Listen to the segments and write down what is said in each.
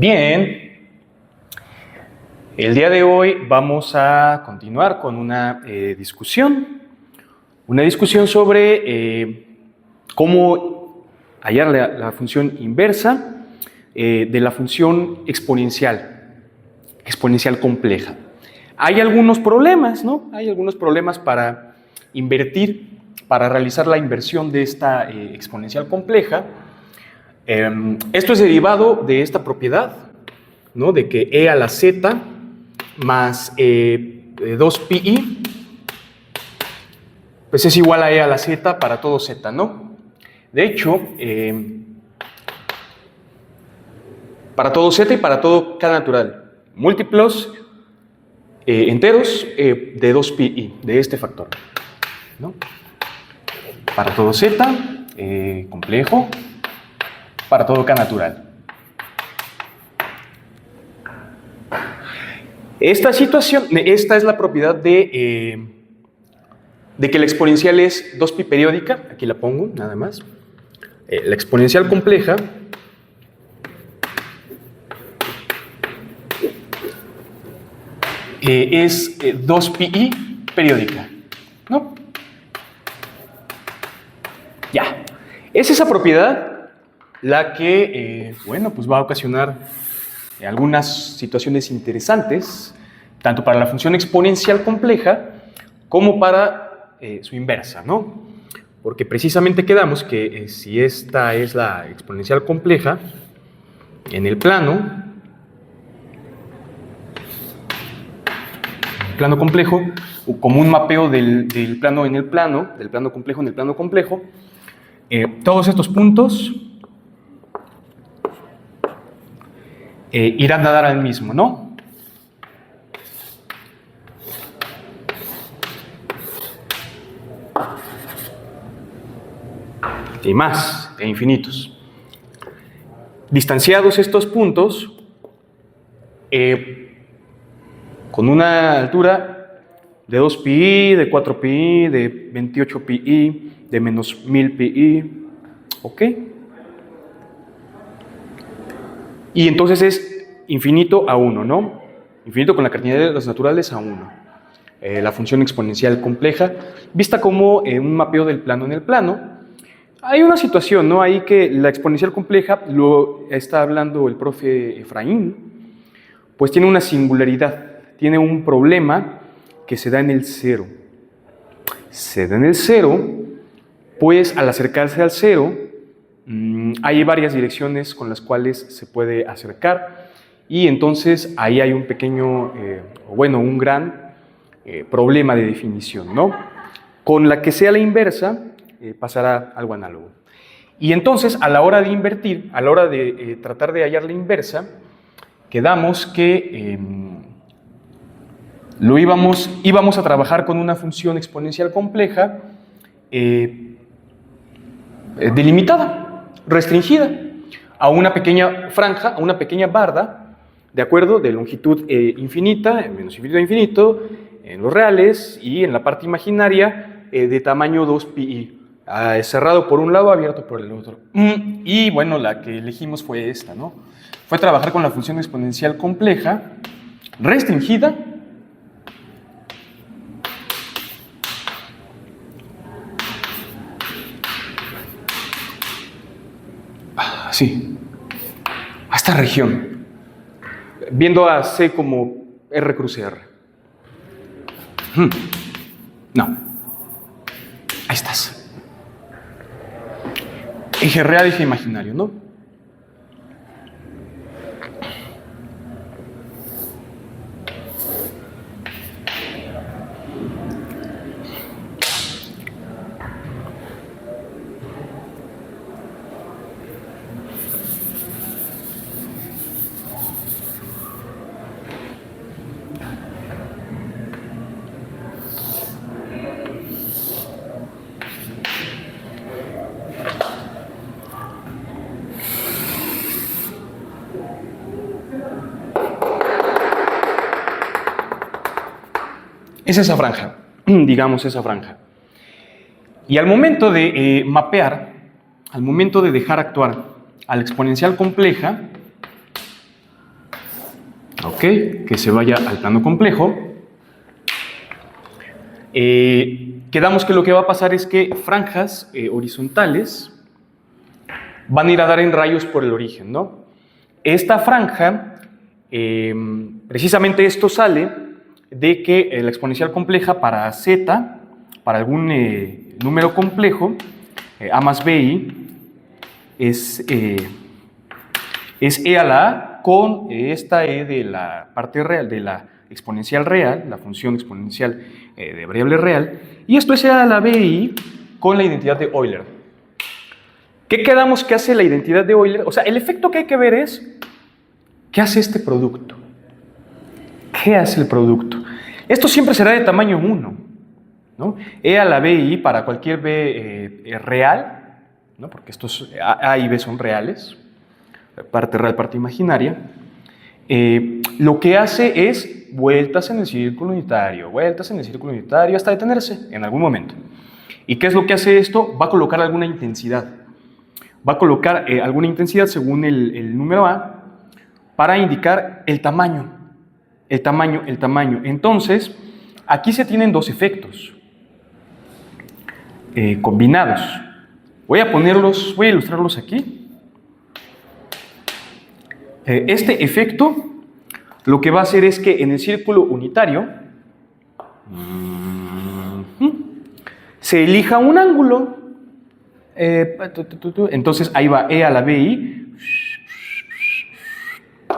Bien, el día de hoy vamos a continuar con una discusión sobre cómo hallar la función inversa de la función exponencial compleja. Hay algunos problemas, ¿no? Hay algunos problemas para realizar la inversión de esta exponencial compleja. Esto es derivado de esta propiedad, ¿no? De que e a la z más 2pi pues es igual a e a la z para todo z, ¿no? De hecho, para todo z y para todo k natural, múltiplos enteros de 2pi, de este factor, ¿no? Para todo z complejo, para todo k natural. Esta situación, esta es la propiedad de que la exponencial es 2pi periódica, aquí la pongo nada más. La exponencial compleja es 2pi periódica, ¿no? Ya, es esa propiedad la que, bueno, pues va a ocasionar algunas situaciones interesantes, tanto para la función exponencial compleja como para su inversa, ¿no? Porque precisamente quedamos que si esta es la exponencial compleja, en el plano complejo, como un mapeo del plano en el plano, del plano complejo en el plano complejo, todos estos puntos irán a dar al mismo, ¿no? Y más, e infinitos. Distanciados estos puntos, con una altura de 2pi, de 4pi, de 28pi, de menos 1000pi, ¿ok? Y entonces es infinito a 1, ¿no? Infinito con la cantidad de las naturales a 1. La función exponencial compleja, vista como un mapeo del plano en el plano. Hay una situación, ¿no? Ahí que la exponencial compleja, lo está hablando el profe Efraín, pues tiene una singularidad, tiene un problema que se da en el cero. Se da en el cero, pues al acercarse al cero, hay varias direcciones con las cuales se puede acercar y entonces ahí hay un pequeño, un gran problema de definición, ¿no? Con la que sea la inversa, pasará algo análogo. Y entonces, a la hora de invertir, a la hora de tratar de hallar la inversa, quedamos que íbamos a trabajar con una función exponencial compleja delimitada, restringida, a una pequeña franja, a una pequeña barda, ¿de acuerdo? De longitud infinita, menos infinito a infinito, en los reales, y en la parte imaginaria de tamaño 2pi. Cerrado por un lado, abierto por el otro. Y bueno, la que elegimos fue esta, ¿no? Fue trabajar con la función exponencial compleja, restringida, así, a esta región, viendo a C como R cruz R. No, ahí estás. Eje real, eje imaginario, ¿no? Es esa franja, digamos esa franja. Y al momento de mapear, al momento de dejar actuar a la exponencial compleja, Ok, que se vaya al plano complejo. Quedamos que lo que va a pasar es que franjas horizontales van a ir a dar en rayos por el origen, ¿no? Esta franja, precisamente esto sale de que la exponencial compleja para z, para algún número complejo, a más bi, es e a la a con esta e de la parte real, de la exponencial real, la función exponencial de variable real, y esto es e a la bi con la identidad de Euler. ¿Qué quedamos que hace la identidad de Euler? O sea, el efecto que hay que ver es, ¿qué hace este producto? ¿Qué hace el producto? Esto siempre será de tamaño 1, ¿no? E a la bi para cualquier b real, ¿no? Porque estos a y b son reales, parte real, parte imaginaria. Lo que hace es vueltas en el círculo unitario, hasta detenerse en algún momento. ¿Y qué es lo que hace esto? Va a colocar alguna intensidad. Va a colocar alguna intensidad según el número A para indicar el tamaño. Entonces, aquí se tienen dos efectos combinados. Voy a ilustrarlos aquí. Este efecto lo que va a hacer es que en el círculo unitario se elija un ángulo. Entonces ahí va e a la bi.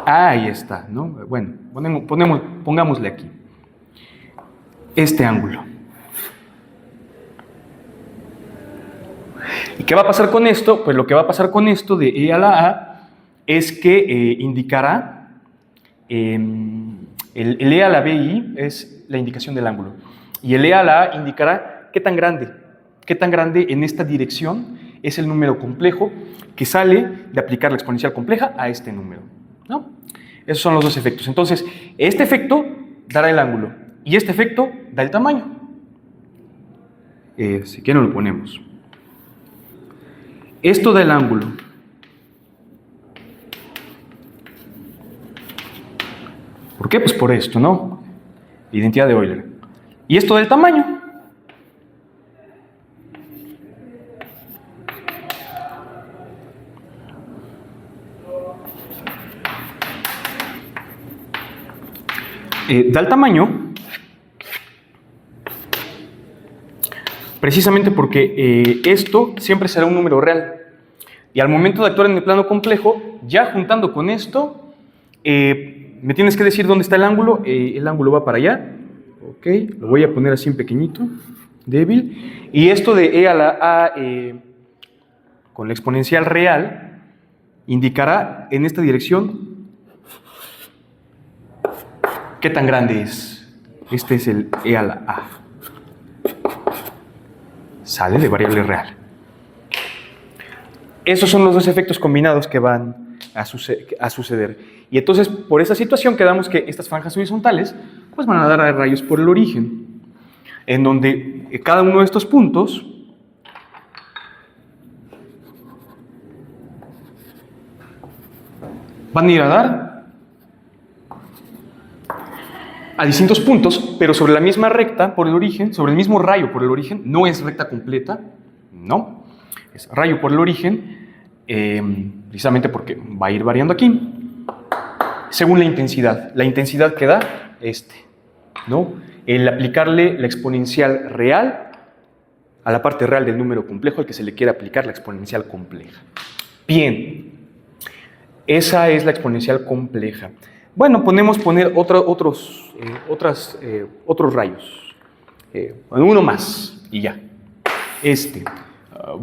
Ahí está, ¿no? Bueno, pongámosle aquí este ángulo. ¿Y qué va a pasar con esto? Pues lo que va a pasar con esto de e a la a es que indicará, el e a la bi es la indicación del ángulo, y el e a la a indicará qué tan grande en esta dirección es el número complejo que sale de aplicar la exponencial compleja a este número, ¿no? Esos son los dos efectos. Entonces, este efecto dará el ángulo, y este efecto da el tamaño. Si quieren lo ponemos. Esto da el ángulo. ¿Por qué? Pues por esto, ¿no? Identidad de Euler. ¿Y esto del tamaño? Da el tamaño precisamente porque esto siempre será un número real. Y al momento de actuar en el plano complejo, ya juntando con esto, me tienes que decir dónde está el ángulo va para allá, ok, lo voy a poner así en pequeñito, débil, y esto de e a la a con la exponencial real indicará en esta dirección qué tan grande es. Este es el e a la a, sale de variable real. Esos son los dos efectos combinados que van a suceder. Y entonces, por esa situación, quedamos que estas franjas horizontales pues van a dar a rayos por el origen, en donde cada uno de estos puntos van a ir a dar a distintos puntos, pero sobre la misma recta por el origen, sobre el mismo rayo por el origen. No es recta completa, no, es rayo por el origen, precisamente porque va a ir variando aquí, según la intensidad que da ¿no? El aplicarle la exponencial real a la parte real del número complejo al que se le quiere aplicar la exponencial compleja. Bien, esa es la exponencial compleja. Bueno, podemos poner otros rayos, uno más y ya.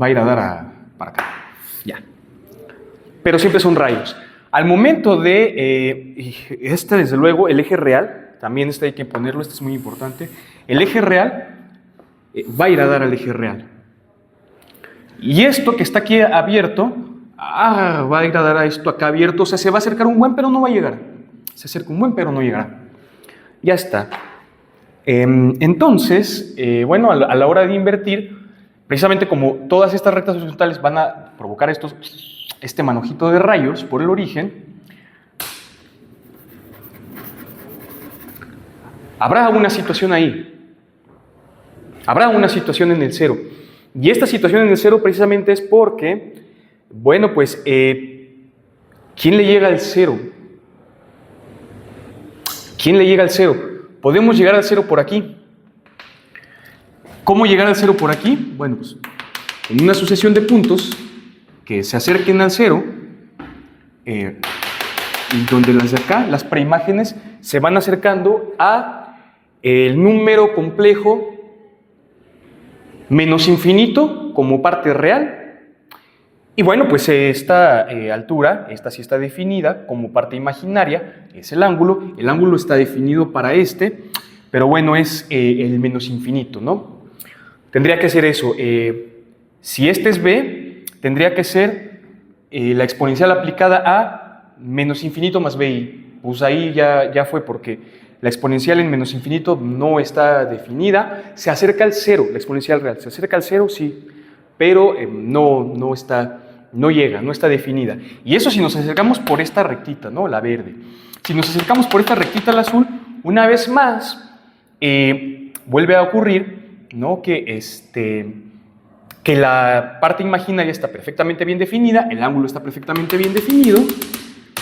Va a ir a dar para acá, ya. Pero siempre son rayos. Al momento de, desde luego, el eje real, también hay que ponerlo, es muy importante. El eje real va a ir a dar al eje real. Y esto que está aquí abierto, va a ir a dar a esto acá abierto, o sea, se va a acercar un buen, pero no va a llegar. Se acerca un buen, pero no llegará. Ya está. Entonces, bueno, a la hora de invertir, precisamente como todas estas rectas horizontales van a provocar este manojito de rayos por el origen, Habrá una situación ahí. Habrá una situación en el 0. Y esta situación en el 0 precisamente es porque, bueno, pues, ¿quién le llega al 0? ¿Quién le llega al 0? Podemos llegar al 0 por aquí. ¿Cómo llegar al 0 por aquí? Bueno, pues, en una sucesión de puntos que se acerquen al 0, y donde las de acá, las preimágenes, se van acercando a el número complejo menos infinito como parte real. Y bueno, pues esta altura, esta sí está definida como parte imaginaria, es el ángulo está definido para pero bueno, es el menos infinito, ¿no? Tendría que ser eso, si este es b, tendría que ser la exponencial aplicada a menos infinito más bi. Pues ahí ya fue, porque la exponencial en menos infinito no está definida, se acerca al 0, la exponencial real, se acerca al 0, sí, pero no llega, no está definida. Y eso si nos acercamos por esta rectita, ¿no? La verde. Si nos acercamos por esta rectita, la azul, una vez más, vuelve a ocurrir, ¿no? Que la parte imaginaria está perfectamente bien definida, el ángulo está perfectamente bien definido,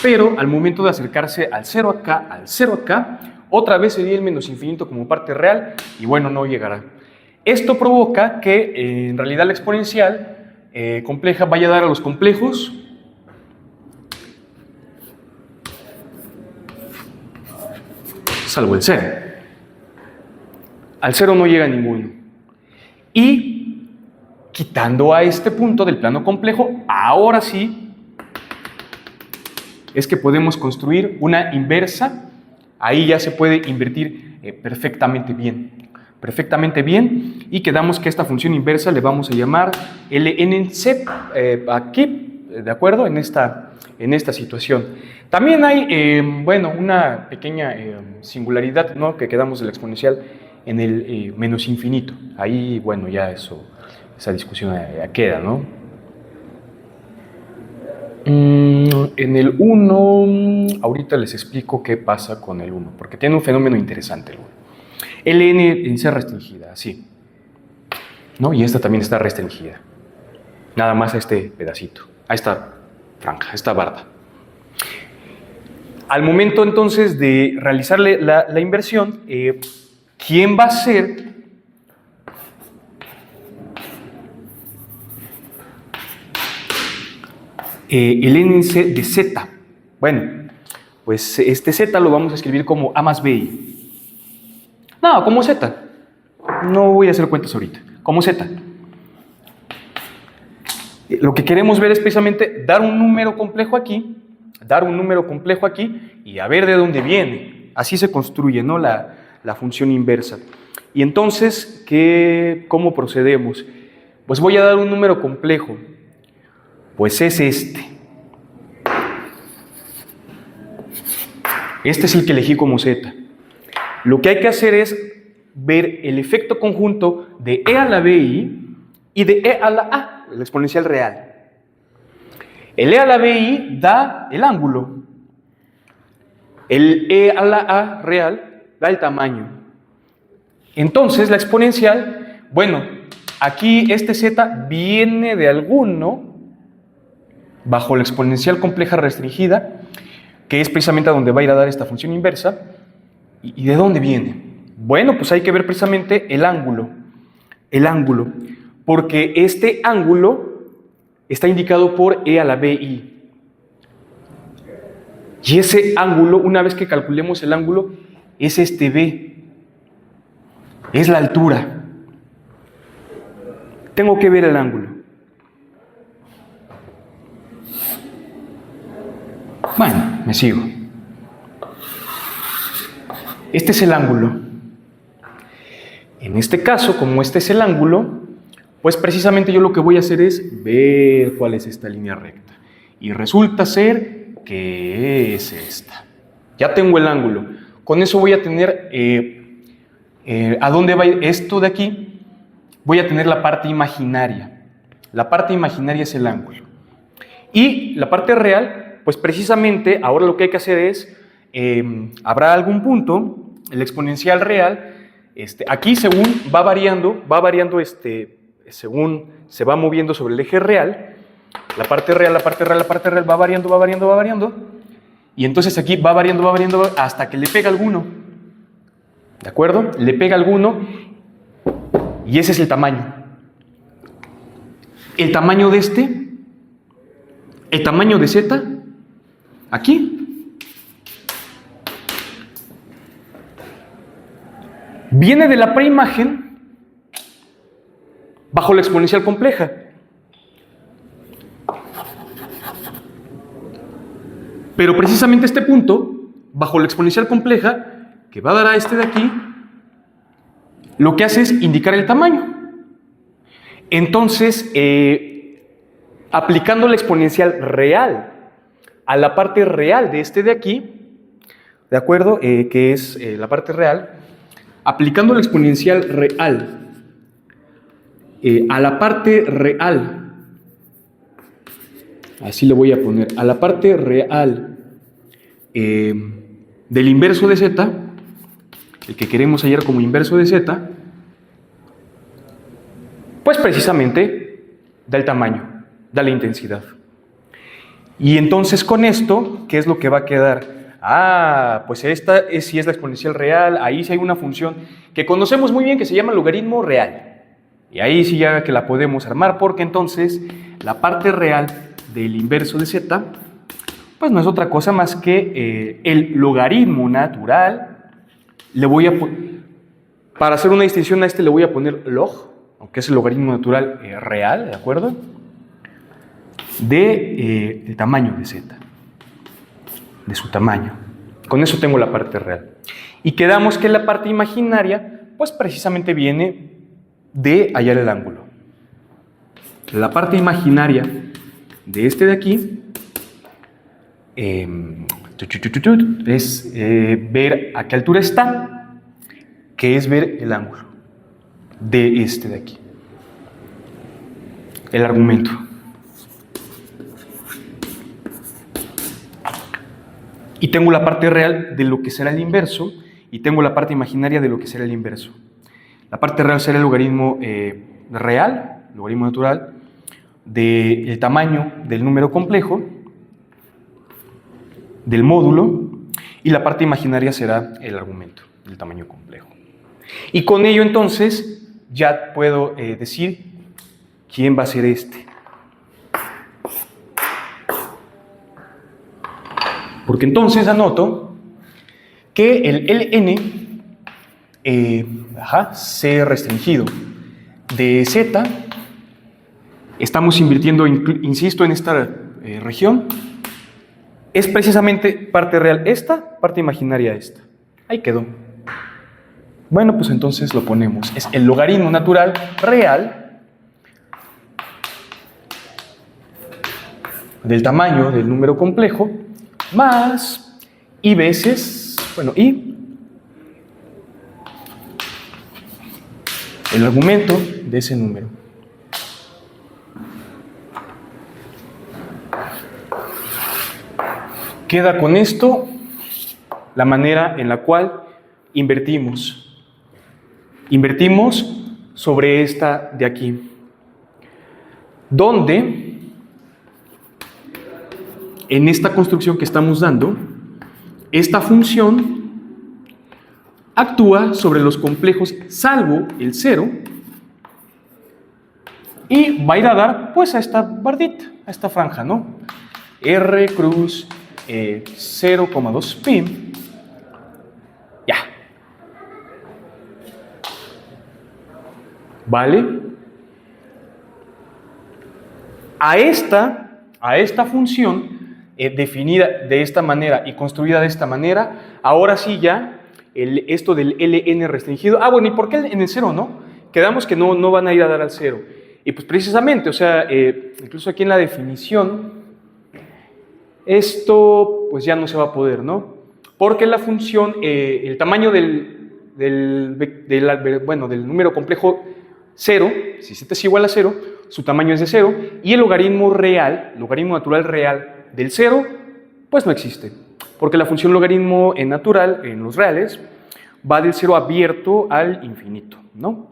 pero al momento de acercarse al 0 acá, otra vez sería el menos infinito como parte real, y bueno, no llegará. Esto provoca que en realidad la exponencial compleja vaya a dar a los complejos salvo el 0. Al 0 no llega ninguno. Y quitando a este punto del plano complejo, ahora sí es que podemos construir una inversa. Ahí ya se puede invertir perfectamente bien, y quedamos que esta función inversa le vamos a llamar ln-c aquí, ¿de acuerdo? En esta situación. También hay, bueno, una pequeña singularidad, ¿no? Que quedamos de la exponencial en el menos infinito. Ahí, bueno, ya esa discusión ya queda, ¿no? En el 1, ahorita les explico qué pasa con el 1, porque tiene un fenómeno interesante el 1. ln en C restringida, así, ¿no? Y esta también está restringida. Nada más a este pedacito, a esta franja, a esta barda. Al momento entonces de realizarle la inversión, ¿quién va a ser el n de z? Bueno, pues este z lo vamos a escribir como a más bi. No, como z. No voy a hacer cuentas ahorita. Como z. Lo que queremos ver es precisamente dar un número complejo aquí, y a ver de dónde viene. Así se construye, ¿no? la función inversa. Y entonces, ¿cómo procedemos? Pues voy a dar un número complejo. Pues es este. Este es el que elegí como z. Lo que hay que hacer es ver el efecto conjunto de e a la bi y de e a la a, la exponencial real. El e a la bi da el ángulo. El e a la a real da el tamaño. Entonces, la exponencial, bueno, aquí este z viene de alguno bajo la exponencial compleja restringida, que es precisamente a donde va a ir a dar esta función inversa. ¿Y de dónde viene? Bueno, pues hay que ver precisamente el ángulo, porque este ángulo está indicado por e a la bi. Y ese ángulo, una vez que calculemos el ángulo, es este b, es la altura. Tengo que ver el ángulo. Bueno, me sigo. Este es el ángulo. En este caso, como este es el ángulo, pues precisamente yo lo que voy a hacer es ver cuál es esta línea recta. Y resulta ser que es esta. Ya tengo el ángulo. Con eso voy a tener, ¿a dónde va a ir esto de aquí? Voy a tener la parte imaginaria. La parte imaginaria es el ángulo. Y la parte real, pues precisamente ahora lo que hay que hacer es, habrá algún punto el exponencial real, aquí según va variando, según se va moviendo sobre el eje real, la parte real va variando, y entonces aquí va variando hasta que le pega alguno. ¿De acuerdo? Le pega alguno y ese es el tamaño. El tamaño de el tamaño de z, aquí, viene de la preimagen bajo la exponencial compleja. Pero precisamente este punto, bajo la exponencial compleja, que va a dar a de aquí, lo que hace es indicar el tamaño. Entonces, aplicando la exponencial real a la parte real de aquí, ¿de acuerdo? Que es la parte real, aplicando la exponencial real a la parte real, así le voy a poner, a la parte real del inverso de z, el que queremos hallar como inverso de z, pues precisamente da el tamaño, da la intensidad. Y entonces con esto, ¿qué es lo que va a quedar? Ah, pues esta sí es la exponencial real, ahí sí hay una función que conocemos muy bien que se llama logaritmo real. Y ahí sí ya que la podemos armar, porque entonces la parte real del inverso de z, pues no es otra cosa más que el logaritmo natural. Le voy a para hacer una distinción a le voy a poner log, aunque es el logaritmo natural real, ¿de acuerdo? El tamaño de z, de su tamaño. Con eso tengo la parte real. Y quedamos que la parte imaginaria, pues precisamente viene de hallar el ángulo. La parte imaginaria de de aquí es ver a qué altura está, que es ver el ángulo de de aquí. El argumento. Y tengo la parte real de lo que será el inverso y tengo la parte imaginaria de lo que será el inverso. La parte real será el logaritmo real, logaritmo natural, del tamaño del número complejo, del módulo, y la parte imaginaria será el argumento, del tamaño complejo. Y con ello entonces ya puedo decir quién va a ser Porque entonces anoto que el ln C restringido de z, estamos invirtiendo, insisto, en esta región, es precisamente parte real parte imaginaria esta. Ahí quedó. Bueno, pues entonces lo ponemos. Es el logaritmo natural real del tamaño del número complejo más y veces, y el argumento de ese número. Queda con esto la manera en la cual invertimos. Invertimos sobre esta de aquí, donde en esta construcción que estamos dando, esta función actúa sobre los complejos salvo el 0 y va a ir a dar pues a esta bardita, a esta franja, ¿no? R cruz 0,2 pi. Ya. ¿Vale? A esta función definida de esta manera y construida de esta manera, ahora sí ya esto del ln restringido. Bueno, ¿y por qué en el 0 no? Quedamos que no van a ir a dar al 0. Y pues precisamente, o sea, incluso aquí en la definición, esto pues ya no se va a poder, ¿no? Porque la función, el tamaño del número complejo 0, si z es igual a 0, su tamaño es de 0, y el logaritmo natural real del 0, pues no existe. Porque la función logaritmo natural en los reales, va del cero abierto al infinito, ¿no?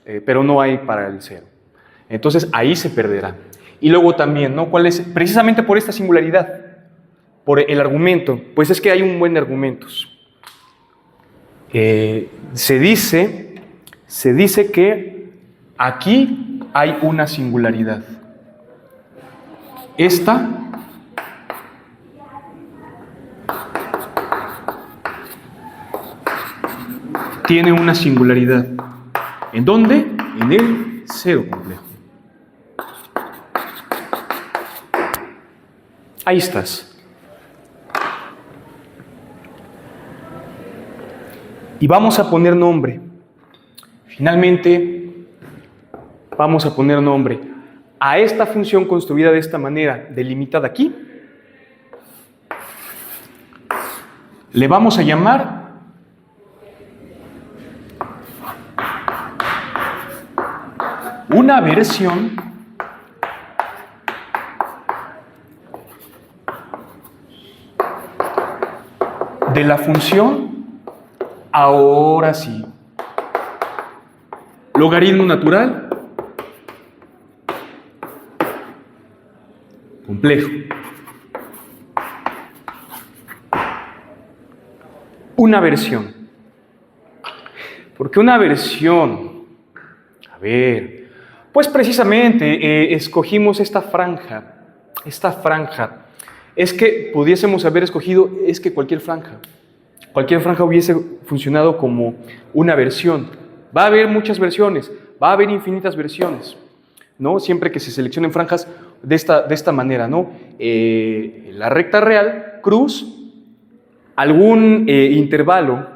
Pero no hay para el cero. Entonces ahí se perderá. Y luego también, ¿no? ¿Cuál es? Precisamente por esta singularidad, por el argumento, pues es que hay un buen de argumentos. Se dice que aquí hay una singularidad. Esta tiene una singularidad. ¿En dónde? En el cero complejo. Ahí estás. Y vamos a poner nombre. Finalmente, vamos a poner nombre a esta función construida de esta manera, delimitada aquí. Le vamos a llamar una versión de la función, ahora sí, logaritmo natural complejo. Una versión. ¿Por qué una versión? A ver, pues precisamente escogimos esta franja. Es que pudiésemos haber escogido, es que cualquier franja hubiese funcionado como una versión. Va a haber muchas versiones, va a haber infinitas versiones, ¿no? Siempre que se seleccionen franjas de esta manera, ¿no? La recta real, cruz, algún intervalo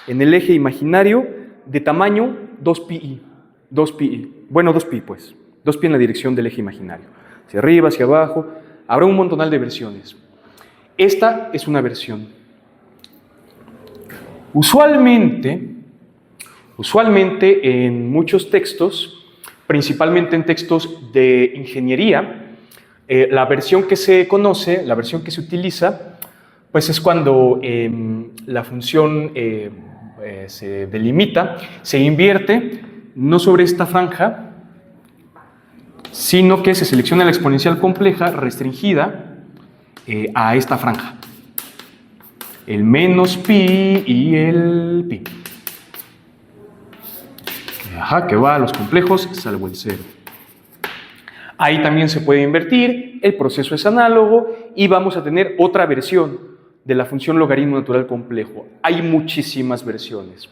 en el eje imaginario de tamaño 2pi. Bueno, 2pi pues. 2pi en la dirección del eje imaginario. Hacia arriba, hacia abajo. Habrá un montonal de versiones. Esta es una versión. Usualmente en muchos textos, principalmente en textos de ingeniería, la versión que se conoce, la versión que se utiliza, pues es cuando la función se delimita, se invierte, no sobre esta franja, sino que se selecciona la exponencial compleja restringida a esta franja. El menos pi y el pi. Que va a los complejos salvo el cero. Ahí también se puede invertir, el proceso es análogo y vamos a tener otra versión de la función logaritmo natural complejo. Hay muchísimas versiones.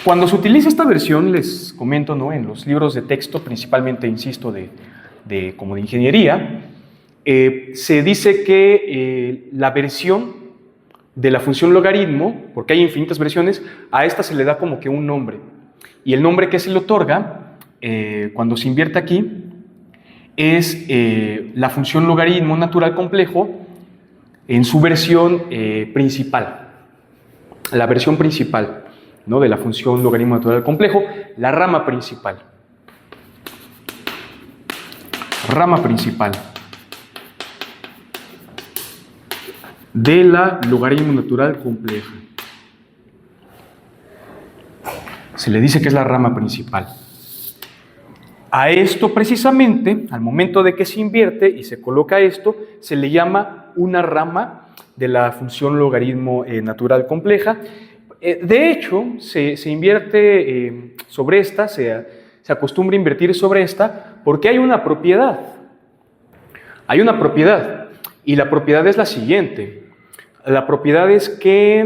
Cuando se utiliza esta versión, les comento, ¿no? En los libros de texto, principalmente, insisto, como de ingeniería, se dice que la versión de la función logaritmo, porque hay infinitas versiones, a esta se le da como que un nombre. Y el nombre que se le otorga, cuando se invierte aquí, es la función logaritmo natural complejo en su versión principal. La versión principal, ¿no? De la función logaritmo natural complejo, la rama principal. Rama principal de la logaritmo natural compleja. Se le dice que es la rama principal. A esto precisamente, al momento de que se invierte y se coloca esto, se le llama una rama de la función logaritmo natural compleja. De hecho, se invierte sobre esta, se acostumbra a invertir sobre esta, porque hay una propiedad. Hay una propiedad, y la propiedad es la siguiente. La propiedad es que...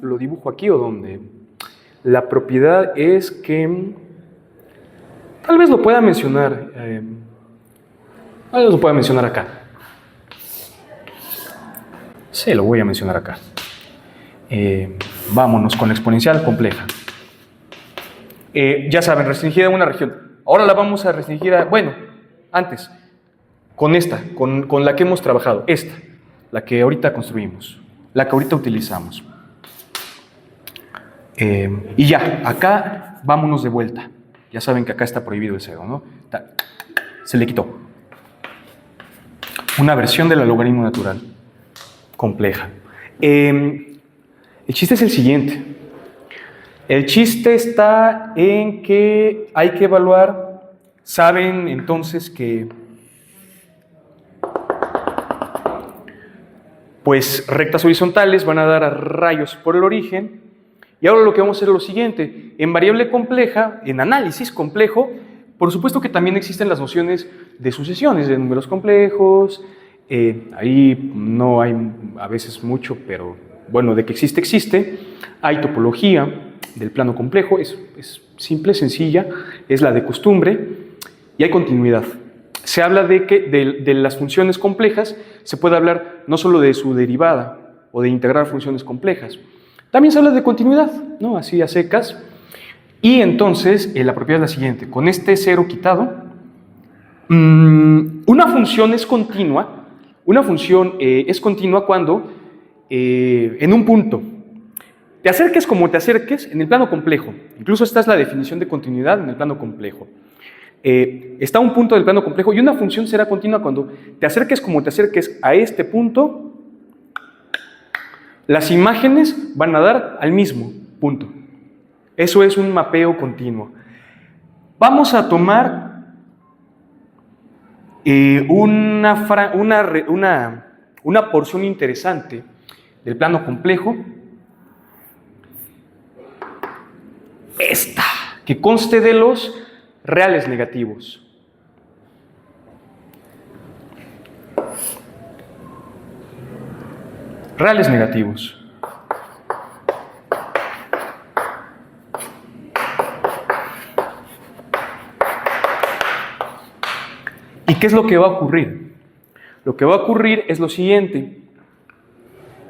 ¿lo dibujo aquí o dónde? La propiedad es que... Tal vez lo pueda mencionar. Tal vez lo pueda mencionar acá. Sí, lo voy a mencionar acá. Vámonos con la exponencial compleja. Ya saben, restringida a una región. Ahora la vamos a restringir a... Bueno, antes, con esta, con la que hemos trabajado. Esta, la que ahorita construimos, la que ahorita utilizamos. Y ya, acá vámonos de vuelta. Ya saben que acá está prohibido el cero, ¿no? Se le quitó. Una versión de la logaritmo natural compleja. El chiste es el siguiente. El chiste está en que hay que evaluar, saben entonces que pues rectas horizontales van a dar a rayos por el origen, y ahora lo que vamos a hacer es lo siguiente: en variable compleja, en análisis complejo, por supuesto que también existen las nociones de sucesiones, de números complejos, ahí no hay a veces mucho, pero bueno, de que existe, existe. Hay topología del plano complejo, es simple, sencilla, es la de costumbre, y hay continuidad. Se habla de que de las funciones complejas se puede hablar no solo de su derivada o de integrar funciones complejas, también se habla de continuidad, ¿no? Así a secas. Y entonces la propiedad es la siguiente: con este cero quitado, una función es continua. Una función es continua cuando en un punto te acerques como te acerques en el plano complejo. Incluso esta es la definición de continuidad en el plano complejo. Está un punto del plano complejo y una función será continua cuando te acerques como te acerques a este punto. Las imágenes van a dar al mismo punto. Eso es un mapeo continuo. Vamos a tomar una porción interesante del plano complejo, esta, que conste de los reales negativos. Reales negativos. ¿Y qué es lo que va a ocurrir? Lo que va a ocurrir es lo siguiente: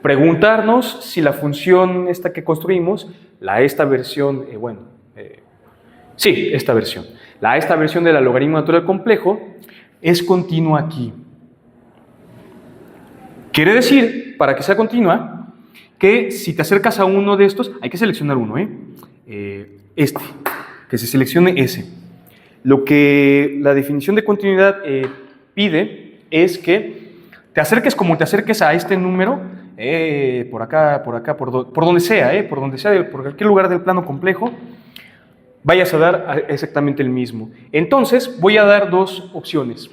preguntarnos si la función esta que construimos, esta versión del logaritmo natural complejo, es continua aquí. Quiere decir, para que sea continua, que si te acercas a uno de estos, hay que seleccionar uno, que se seleccione ese. Lo que la definición de continuidad pide es que te acerques como te acerques a este número, por acá, por donde sea, por cualquier lugar del plano complejo, vayas a dar exactamente el mismo. Entonces, voy a dar dos opciones.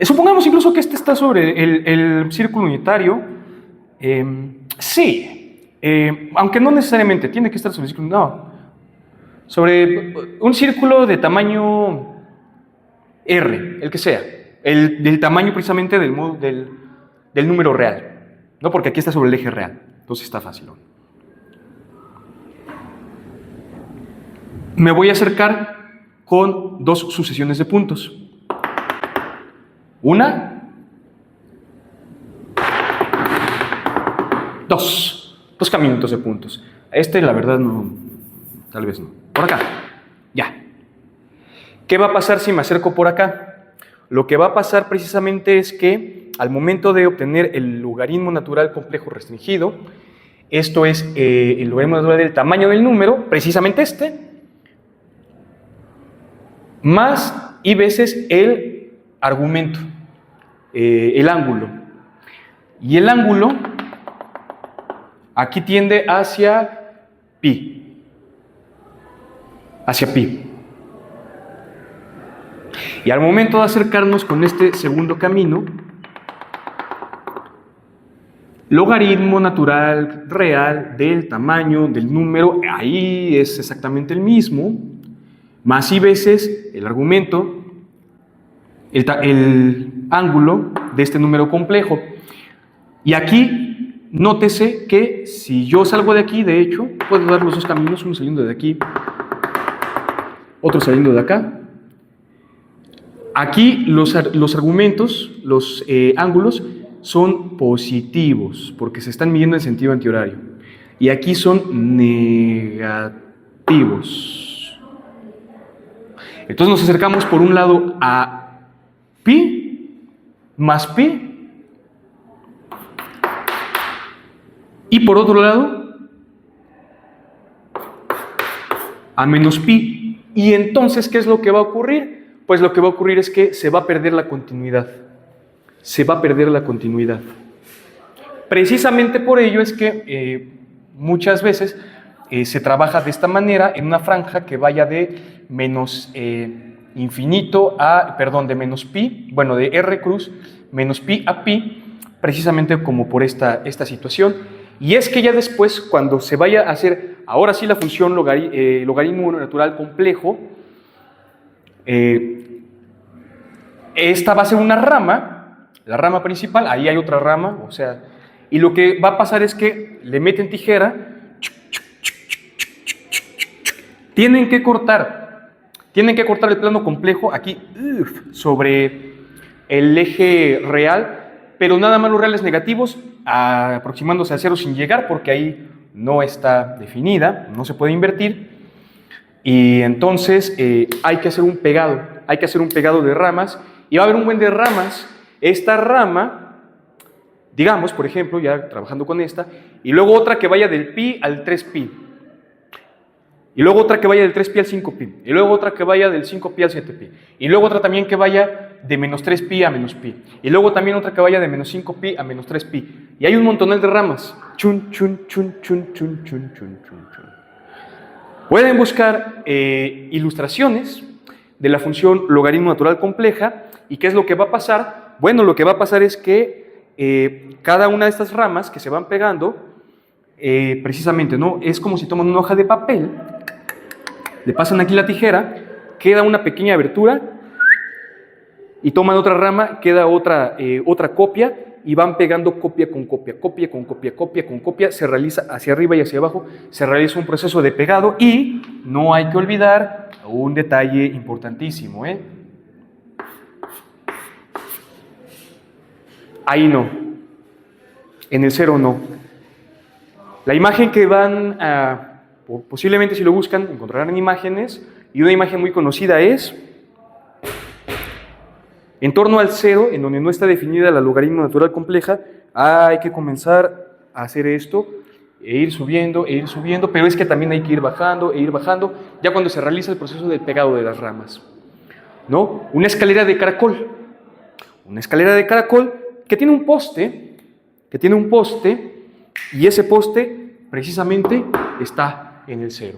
Supongamos incluso que este está sobre el círculo unitario. Sí, aunque no necesariamente tiene que estar sobre el círculo, no. Sobre un círculo de tamaño R, el que sea, del tamaño precisamente del número real, ¿no? Porque aquí está sobre el eje real, entonces está fácil, ¿no? Me voy a acercar con dos sucesiones de puntos. Una, dos caminitos de puntos. La verdad, no, tal vez no. Por acá, ya. ¿Qué va a pasar si me acerco por acá? Lo que va a pasar precisamente es que al momento de obtener el logaritmo natural complejo restringido, esto es el logaritmo natural del tamaño del número, precisamente más y veces el argumento, el ángulo. Y el ángulo aquí tiende hacia pi. Hacia pi. Y al momento de acercarnos con este segundo camino, logaritmo natural real del tamaño del número, ahí es exactamente el mismo, más y veces el argumento, el ángulo de este número complejo. Y aquí, nótese que si yo salgo de aquí, de hecho, puedo dar los dos caminos, uno saliendo de aquí, otro saliendo de acá. Aquí los argumentos, los ángulos, son positivos, porque se están midiendo en sentido antihorario. Y aquí son negativos. Entonces nos acercamos por un lado a pi más pi, y por otro lado a menos pi. Y entonces, ¿qué es lo que va a ocurrir? Pues lo que va a ocurrir es que se va a perder la continuidad. Se va a perder la continuidad. Precisamente por ello es que muchas veces se trabaja de esta manera en una franja que vaya de menos infinito a, perdón, de menos pi, bueno, de R cruz menos pi a pi, precisamente como por esta situación. Y es que ya después, cuando se vaya a hacer, ahora sí la función logaritmo natural complejo, esta va a ser una rama, la rama principal, ahí hay otra rama, o sea, y lo que va a pasar es que le meten tijera, tienen que cortar el plano complejo aquí sobre el eje real, pero nada más los reales negativos, aproximándose a cero sin llegar, porque ahí no está definida, no se puede invertir, y entonces hay que hacer un pegado de ramas, y va a haber un buen de ramas. Esta rama, digamos, por ejemplo, ya trabajando con esta, y luego otra que vaya del pi al 3pi, y luego otra que vaya del 3pi al 5pi, y luego otra que vaya del 5pi al 7pi, y luego otra también que vaya de menos 3pi a menos pi, y luego también otra que vaya de menos 5pi a menos 3pi, y hay un montonal de ramas. Chun, chun, chun, chun, chun, chun, chun, chun, chun. Pueden buscar ilustraciones de la función logaritmo natural compleja, y ¿qué es lo que va a pasar? Bueno, lo que va a pasar es que cada una de estas ramas que se van pegando, precisamente, ¿no? Es como si toman una hoja de papel, le pasan aquí la tijera, queda una pequeña abertura, y toman otra rama, queda otra copia, y van pegando copia con copia, copia con copia, copia con copia, se realiza hacia arriba y hacia abajo, se realiza un proceso de pegado, y no hay que olvidar un detalle importantísimo, Ahí no, en el cero no. La imagen que van a, posiblemente si lo buscan, encontrarán imágenes, y una imagen muy conocida es en torno al cero, en donde no está definida la logaritmo natural compleja. Hay que comenzar a hacer esto, e ir subiendo, pero es que también hay que ir bajando, ya cuando se realiza el proceso del pegado de las ramas, ¿no? Una escalera de caracol que tiene un poste, y ese poste precisamente está en el cero.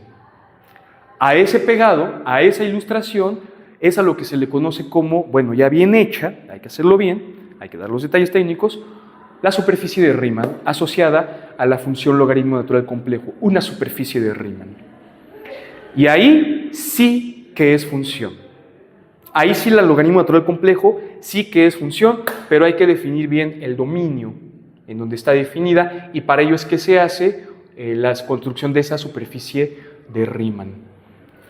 A ese pegado, a esa ilustración, es a lo que se le conoce como, bueno, ya bien hecha, hay que hacerlo bien, hay que dar los detalles técnicos, la superficie de Riemann asociada a la función logaritmo natural complejo, una superficie de Riemann. Y ahí sí que es función. Ahí sí la logaritmo natural complejo sí que es función, pero hay que definir bien el dominio en donde está definida, y para ello es que se hace la construcción de esa superficie de Riemann.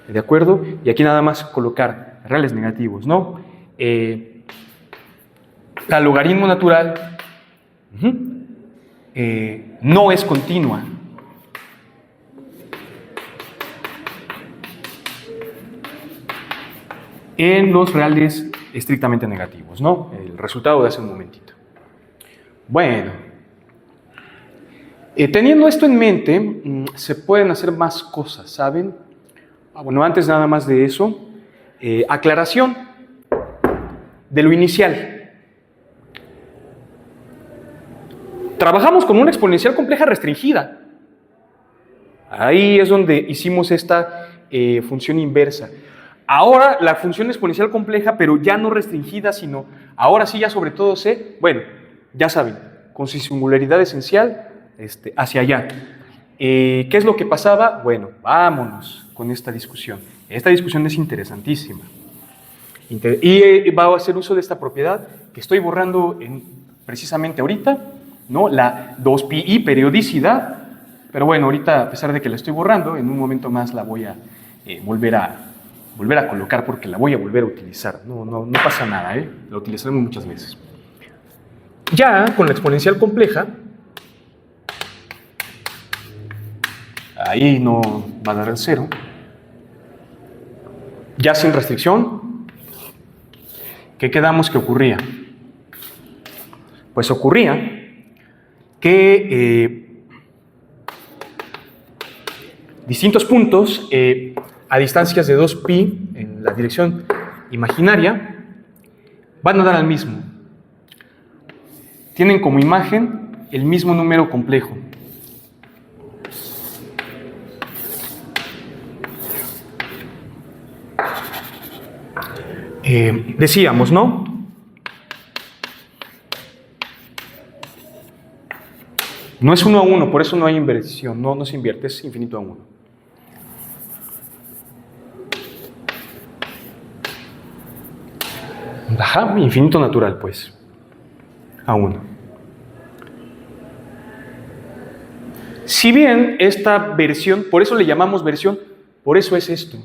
¿De acuerdo? Y aquí nada más colocar reales negativos, ¿no? La logaritmo natural no es continua. En los reales estrictamente negativos, ¿no? El resultado de hace un momentito. Bueno, teniendo esto en mente, se pueden hacer más cosas, ¿saben? Bueno, antes nada más de eso, aclaración de lo inicial. Trabajamos con una exponencial compleja restringida. Ahí es donde hicimos esta función inversa. Ahora la función exponencial compleja, pero ya no restringida, sino ahora sí ya sobre todo bueno, ya saben, con su singularidad esencial hacia allá. ¿Qué es lo que pasaba? Bueno, vámonos con esta discusión. Esta discusión es interesantísima. Y va a hacer uso de esta propiedad que estoy borrando precisamente ahorita, ¿no? La 2pi periodicidad. Pero bueno, ahorita, a pesar de que la estoy borrando, en un momento más la voy a volver a colocar, porque la voy a volver a utilizar. No pasa nada, la utilizaremos muchas veces. Ya con la exponencial compleja, ahí no va a dar el cero. Ya sin restricción, ¿qué quedamos que ocurría? Pues ocurría que distintos puntos a distancias de 2pi en la dirección imaginaria van a dar al mismo. Tienen como imagen el mismo número complejo. Decíamos, ¿no? No es 1 a 1, por eso no hay inversión, no se invierte, es infinito a 1. Ajá, infinito natural, pues, a 1. Si bien esta versión, por eso le llamamos versión, por eso es esto,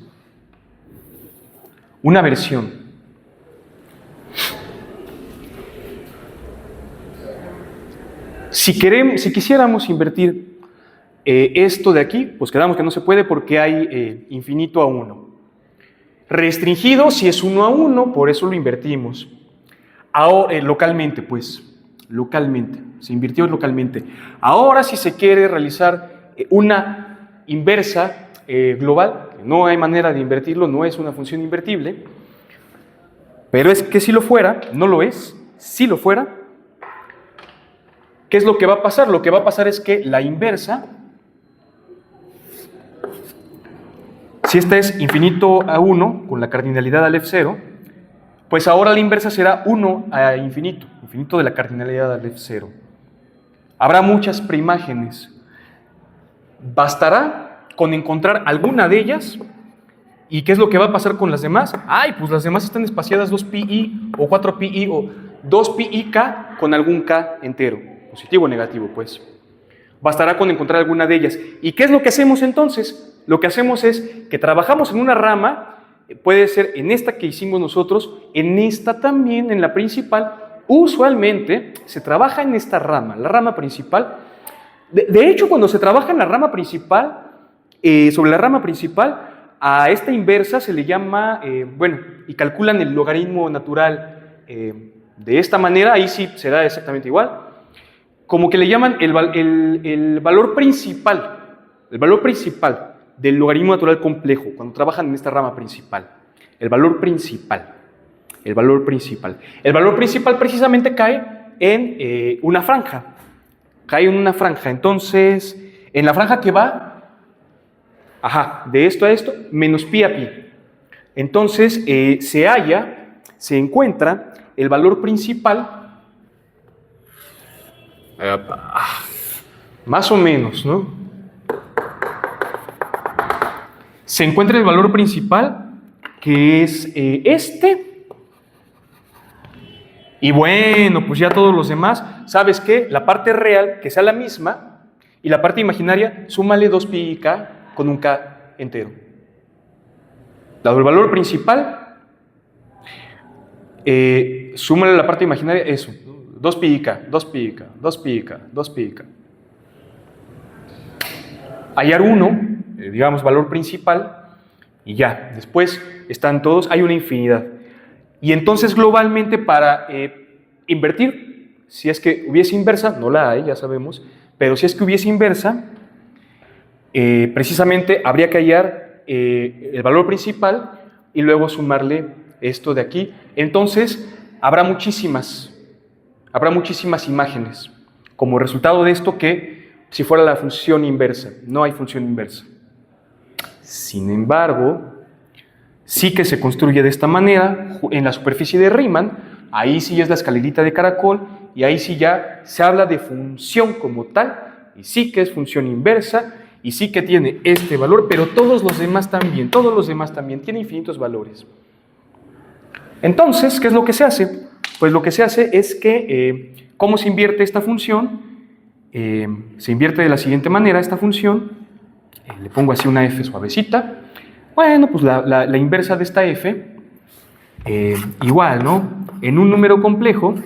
una versión. Si quisiéramos invertir esto de aquí, pues quedamos que no se puede porque hay infinito a 1. Restringido si es 1 a 1, por eso lo invertimos. Ahora, localmente, pues, localmente, se invirtió localmente. Ahora, si se quiere realizar una inversa global, no hay manera de invertirlo, no es una función invertible, pero es que si lo fuera, no lo es, si lo fuera, ¿qué es lo que va a pasar? Lo que va a pasar es que la inversa, si esta es infinito a 1, con la cardinalidad al F0, pues ahora la inversa será 1 a infinito, infinito de la cardinalidad al F0. Habrá muchas preimágenes. Bastará con encontrar alguna de ellas. ¿Y qué es lo que va a pasar con las demás? Ay, pues las demás están espaciadas 2pi o 4pi o 2pi-k con algún k entero, positivo o negativo, pues. Bastará con encontrar alguna de ellas. ¿Y qué es lo que hacemos entonces? Lo que hacemos es que trabajamos en una rama, puede ser en esta que hicimos nosotros, en esta también, en la principal. Usualmente se trabaja en esta rama, la rama principal. De hecho, cuando se trabaja en la rama principal, sobre la rama principal, a esta inversa se le llama, y calculan el logaritmo natural de esta manera, ahí sí se da exactamente igual, como que le llaman el valor principal del logaritmo natural complejo, cuando trabajan en esta rama principal. El valor principal precisamente cae en una franja, entonces, en la franja que va, de esto a esto, menos pi a pi. Entonces, se encuentra el valor principal, más o menos, ¿no? Se encuentra el valor principal, que es este. Y bueno, pues ya todos los demás, ¿sabes qué? La parte real, que sea la misma, y la parte imaginaria, súmale 2pi-k con un k entero. Dado el valor principal, súmale la parte imaginaria, eso, 2pi-k, 2pi-k, 2pi-k, 2pi-k. Hallar uno, digamos valor principal, y ya, después están todos, hay una infinidad. Y entonces globalmente para invertir, si es que hubiese inversa, no la hay, ya sabemos, pero si es que hubiese inversa, precisamente habría que hallar el valor principal y luego sumarle esto de aquí. Entonces habrá muchísimas imágenes como resultado de esto que si fuera la función inversa. No hay función inversa. Sin embargo, sí que se construye de esta manera en la superficie de Riemann. Ahí sí es la escalerita de caracol y ahí sí ya se habla de función como tal y sí que es función inversa y sí que tiene este valor, pero todos los demás también tienen infinitos valores. Entonces, ¿qué es lo que se hace? Pues lo que se hace es que, ¿cómo se invierte esta función? Se invierte de la siguiente manera esta función, le pongo así una f suavecita. Bueno, pues la inversa de esta f, igual, ¿no? En un número complejo,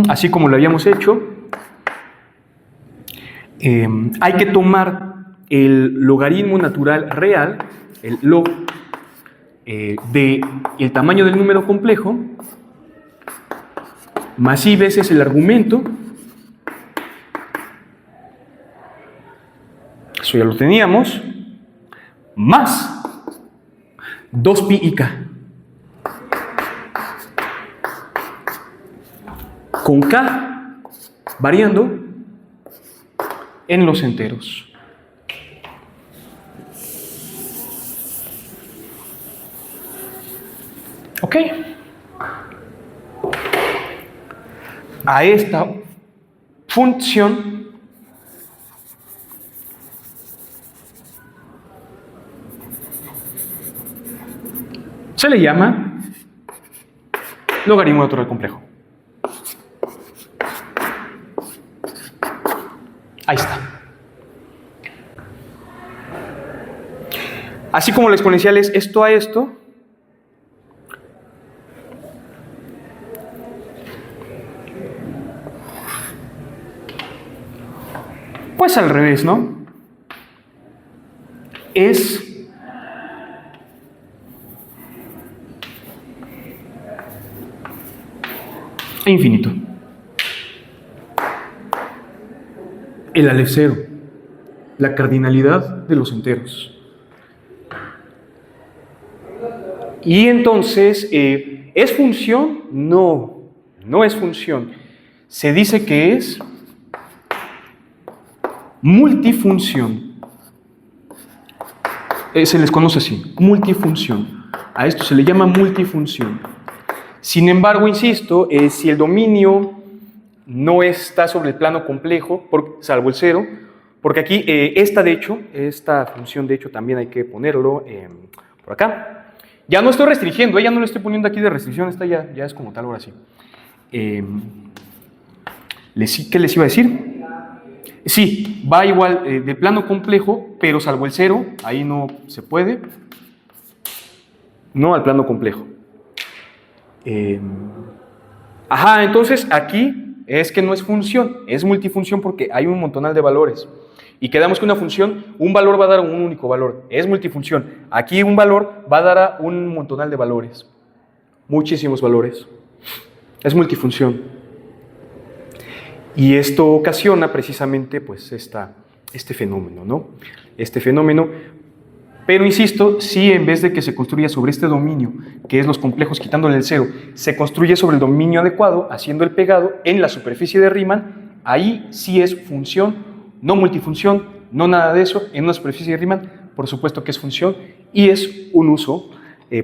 así como lo habíamos hecho, hay que tomar el logaritmo natural real, el log, del tamaño del número complejo, más i veces el argumento. Eso ya lo teníamos, más 2pi-k, con k variando en los enteros. Ok. A esta función se le llama logaritmo natural complejo. Ahí está. Así como la exponencial es esto a esto, pues al revés, ¿no? Es infinito. El aleph cero, la cardinalidad de los enteros. Y entonces, ¿es función? No, no es función. Se dice que es multifunción. Se les conoce así, multifunción. A esto se le llama multifunción. Sin embargo, insisto, si el dominio no está sobre el plano complejo, salvo el cero, porque aquí esta función de hecho también hay que ponerlo por acá. Ya no estoy restringiendo, ya no lo estoy poniendo aquí de restricción, esta ya es como tal ahora sí. ¿Qué les iba a decir? Sí, va igual de plano complejo, pero salvo el cero, ahí no se puede. No al plano complejo. Entonces aquí es que no es función, es multifunción porque hay un montonal de valores. Y quedamos que una función, un valor va a dar un único valor, es multifunción. Aquí un valor va a dar a un montonal de valores, muchísimos valores. Es multifunción. Y esto ocasiona precisamente pues este fenómeno, ¿no? Este fenómeno. Pero insisto, si en vez de que se construya sobre este dominio, que es los complejos quitándole el cero, se construye sobre el dominio adecuado, haciendo el pegado en la superficie de Riemann, ahí sí es función, no multifunción, no nada de eso. En una superficie de Riemann, por supuesto que es función, y es un uso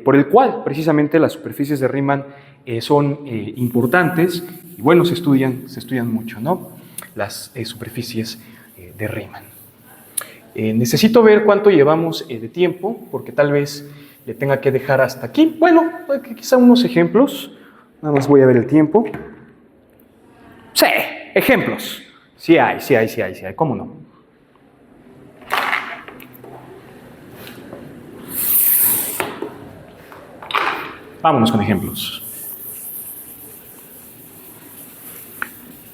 por el cual precisamente las superficies de Riemann son importantes, y bueno, se estudian mucho, ¿no? Las superficies de Riemann. Necesito ver cuánto llevamos de tiempo, porque tal vez le tenga que dejar hasta aquí. Bueno, quizá unos ejemplos. Nada más voy a ver el tiempo. Sí, ejemplos. Sí hay, ¿cómo no? Vámonos con ejemplos.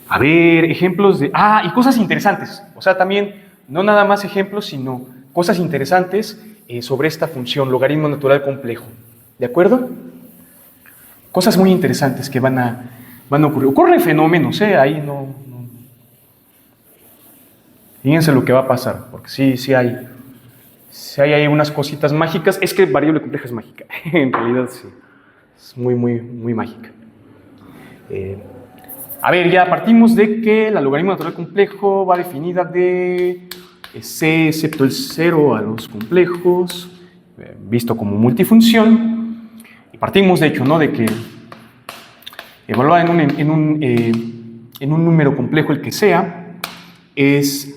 A ver, ejemplos de... y cosas interesantes. O sea, también... No nada más ejemplos, sino cosas interesantes sobre esta función, logaritmo natural complejo. ¿De acuerdo? Cosas muy interesantes que van a ocurrir. Ocurren fenómenos, ahí no. Fíjense lo que va a pasar, porque sí hay unas cositas mágicas. Es que variable compleja es mágica, en realidad sí. Es muy, muy, muy mágica. A ver, ya partimos de que la logaritmo natural complejo va definida de C excepto el cero a los complejos, visto como multifunción. Y partimos de hecho, ¿no? De que evaluada en un número complejo el que sea, es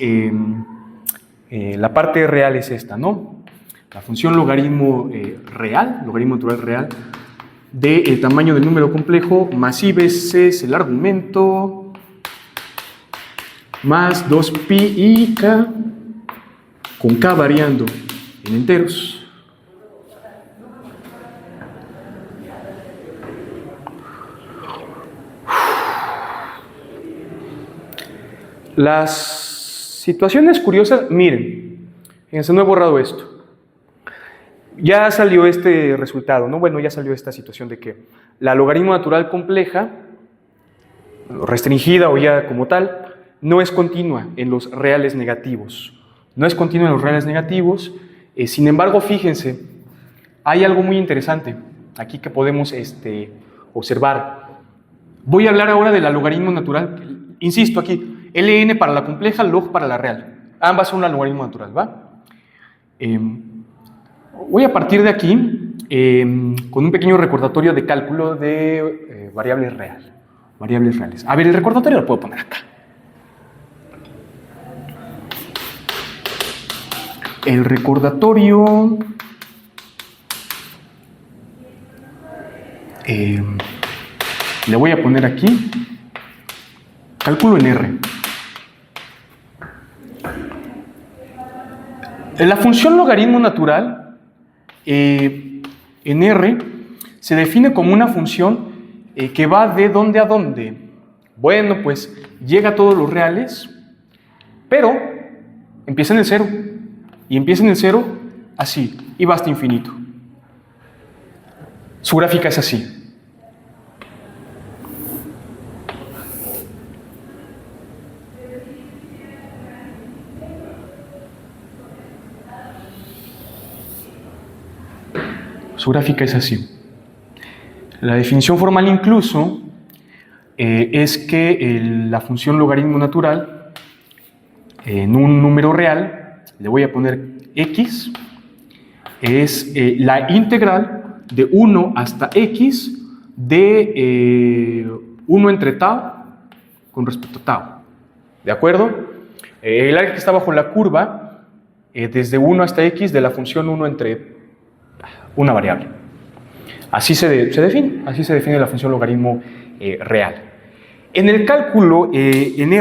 la parte real es esta, ¿no? La función logaritmo real, logaritmo natural real, del tamaño del número complejo más i veces el argumento más 2pi i k con k variando en enteros. Las situaciones curiosas, miren, fíjense, no he borrado esto. Ya salió este resultado, ¿no? Bueno, ya salió esta situación de que la logaritmo natural compleja, restringida o ya como tal, no es continua en los reales negativos. No es continua en los reales negativos. Sin embargo, fíjense, hay algo muy interesante aquí que podemos observar. Voy a hablar ahora de la logaritmo natural. Insisto aquí, ln para la compleja, log para la real. Ambas son la logaritmo natural, ¿va? Voy a partir de aquí con un pequeño recordatorio de cálculo de variables reales. A ver, el recordatorio lo puedo poner acá. El recordatorio le voy a poner aquí cálculo en R. La función logaritmo natural en R se define como una función que va de dónde a dónde. Bueno, pues llega a todos los reales, pero empieza en el cero. Y empieza en el cero así, y va hasta infinito. Su gráfica es así. Su gráfica es así. La definición formal incluso es que la función logaritmo natural en un número real, le voy a poner x, es la integral de 1 hasta x de 1 entre tau con respecto a tau. ¿De acuerdo? El área que está bajo la curva, desde 1 hasta x de la función 1 entre una variable. Así se define la función logaritmo real. En el cálculo en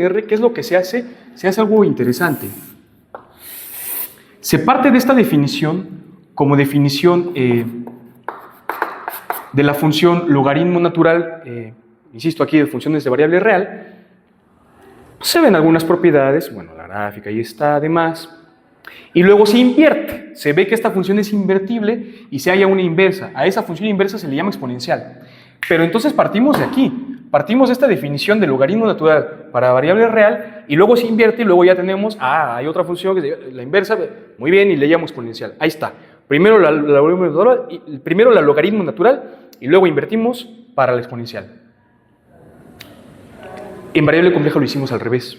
R, ¿qué es lo que se hace? Se hace algo interesante. Se parte de esta definición como definición de la función logaritmo natural, insisto aquí de funciones de variable real. Se ven algunas propiedades, bueno, la gráfica ahí está, además. Y luego se invierte, se ve que esta función es invertible y se halla una inversa. A esa función inversa se le llama exponencial. Pero entonces partimos de aquí, partimos de esta definición de logaritmo natural para variable real y luego se invierte y luego ya tenemos, hay otra función que es la inversa, muy bien, y le llamo exponencial. Ahí está, primero la logaritmo natural y luego invertimos para la exponencial. En variable compleja lo hicimos al revés,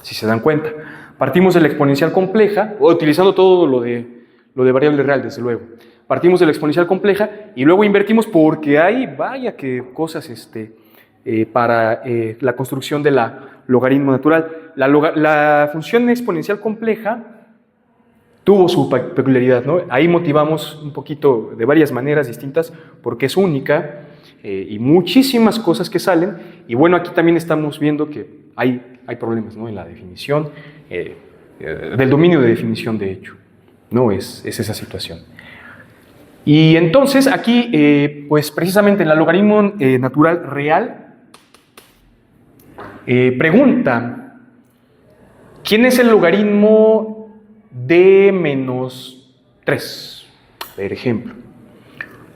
si se dan cuenta. Partimos de la exponencial compleja, utilizando todo lo de variable real, desde luego. Partimos de la exponencial compleja y luego invertimos porque hay, vaya que cosas para la construcción de la logaritmo natural. La función exponencial compleja tuvo su peculiaridad, ¿no? Ahí motivamos un poquito de varias maneras distintas porque es única y muchísimas cosas que salen. Y bueno, aquí también estamos viendo que hay problemas, ¿no? En la definición, del dominio de definición, de hecho. No es esa situación. Y entonces aquí, pues precisamente en la logaritmo natural real, pregunta, ¿quién es el logaritmo de menos 3, por ejemplo?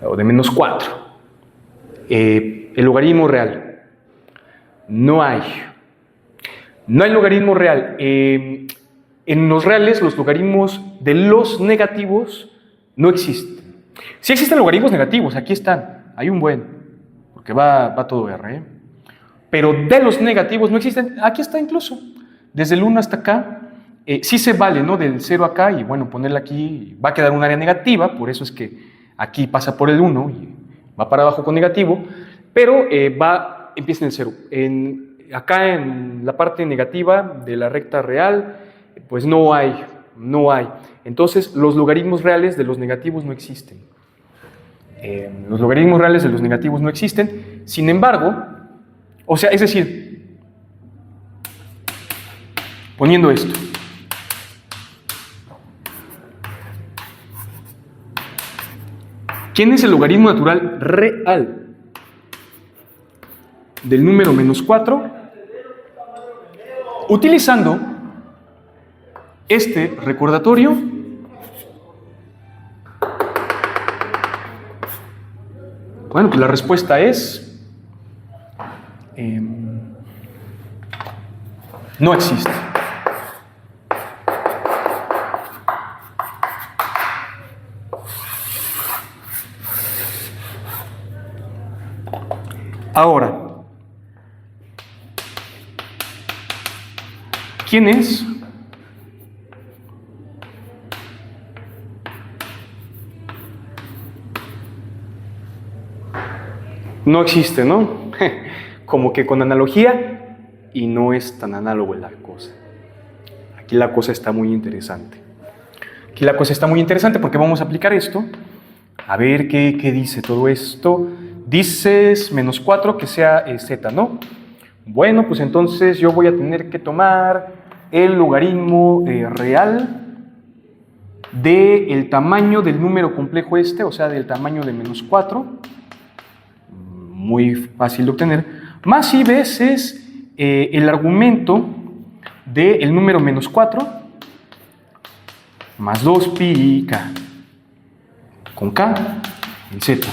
O de menos 4. El logaritmo real. No hay logaritmo real. En los reales, los logaritmos de los negativos no existen. Sí existen logaritmos negativos, aquí están, hay un buen, porque va todo R, pero de los negativos no existen, aquí está incluso, desde el 1 hasta acá, sí se vale, ¿no? Del 0 acá, y bueno, ponerla aquí, va a quedar un área negativa, por eso es que aquí pasa por el 1 y va para abajo con negativo, pero empieza en el 0. Acá en la parte negativa de la recta real, pues no hay. Entonces, los logaritmos reales de los negativos no existen. Los logaritmos reales de los negativos no existen. Sin embargo, o sea, es decir, poniendo esto, ¿quién es el logaritmo natural real del número menos 4? Utilizando este recordatorio, bueno, pues la respuesta es no existe. Ahora, ¿quién es No existe, ¿no? Como que con analogía y no es tan análogo la cosa. Aquí la cosa está muy interesante. Aquí la cosa está muy interesante porque vamos a aplicar esto. A ver qué dice todo esto. Dices -4 que sea z, ¿no? Bueno, pues entonces yo voy a tener que tomar el logaritmo real del tamaño del número complejo este, o sea, del tamaño de -4. Muy fácil de obtener. Más i veces el argumento del número -4 más 2 pi k con k en z.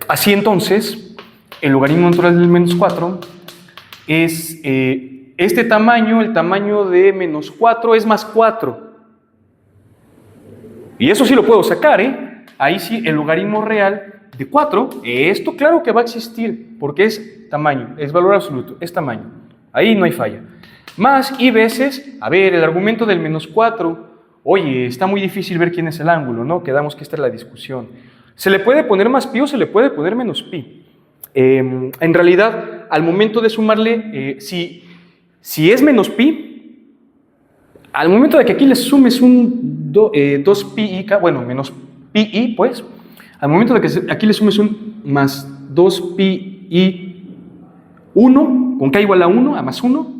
Así entonces, el logaritmo natural del -4 es este tamaño, el tamaño de -4 es más 4. Y eso sí lo puedo sacar, ¿eh? Ahí sí, el logaritmo real de 4, esto claro que va a existir, porque es tamaño, es valor absoluto, es tamaño. Ahí no hay falla. Más i veces, a ver, el argumento del -4, oye, está muy difícil ver quién es el ángulo, ¿no? Quedamos que esta es la discusión. ¿Se le puede poner más pi o se le puede poner menos pi? En realidad, al momento de sumarle, si es menos pi, al momento de que aquí le sumes un 2 pi i k, bueno, menos pi i, pues, al momento de que aquí le sumes un más 2 pi i 1, con k igual a 1, a más 1,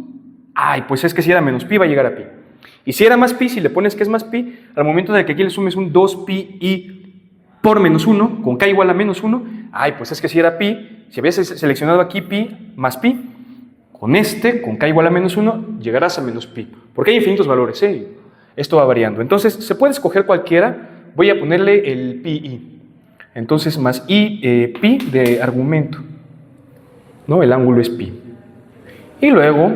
ay, pues es que si era menos pi va a llegar a pi. Y si era más pi, si le pones que es más pi, al momento de que aquí le sumes un 2 pi i por menos 1, con k igual a menos 1, ay, pues es que si era pi, si habías seleccionado aquí pi más pi, con este, con k igual a menos 1, llegarás a menos pi. Porque hay infinitos valores, ¿eh? Esto va variando. Entonces, se puede escoger cualquiera. Voy a ponerle el pi i. Entonces, más i pi de argumento, ¿no? El ángulo es pi. Y luego,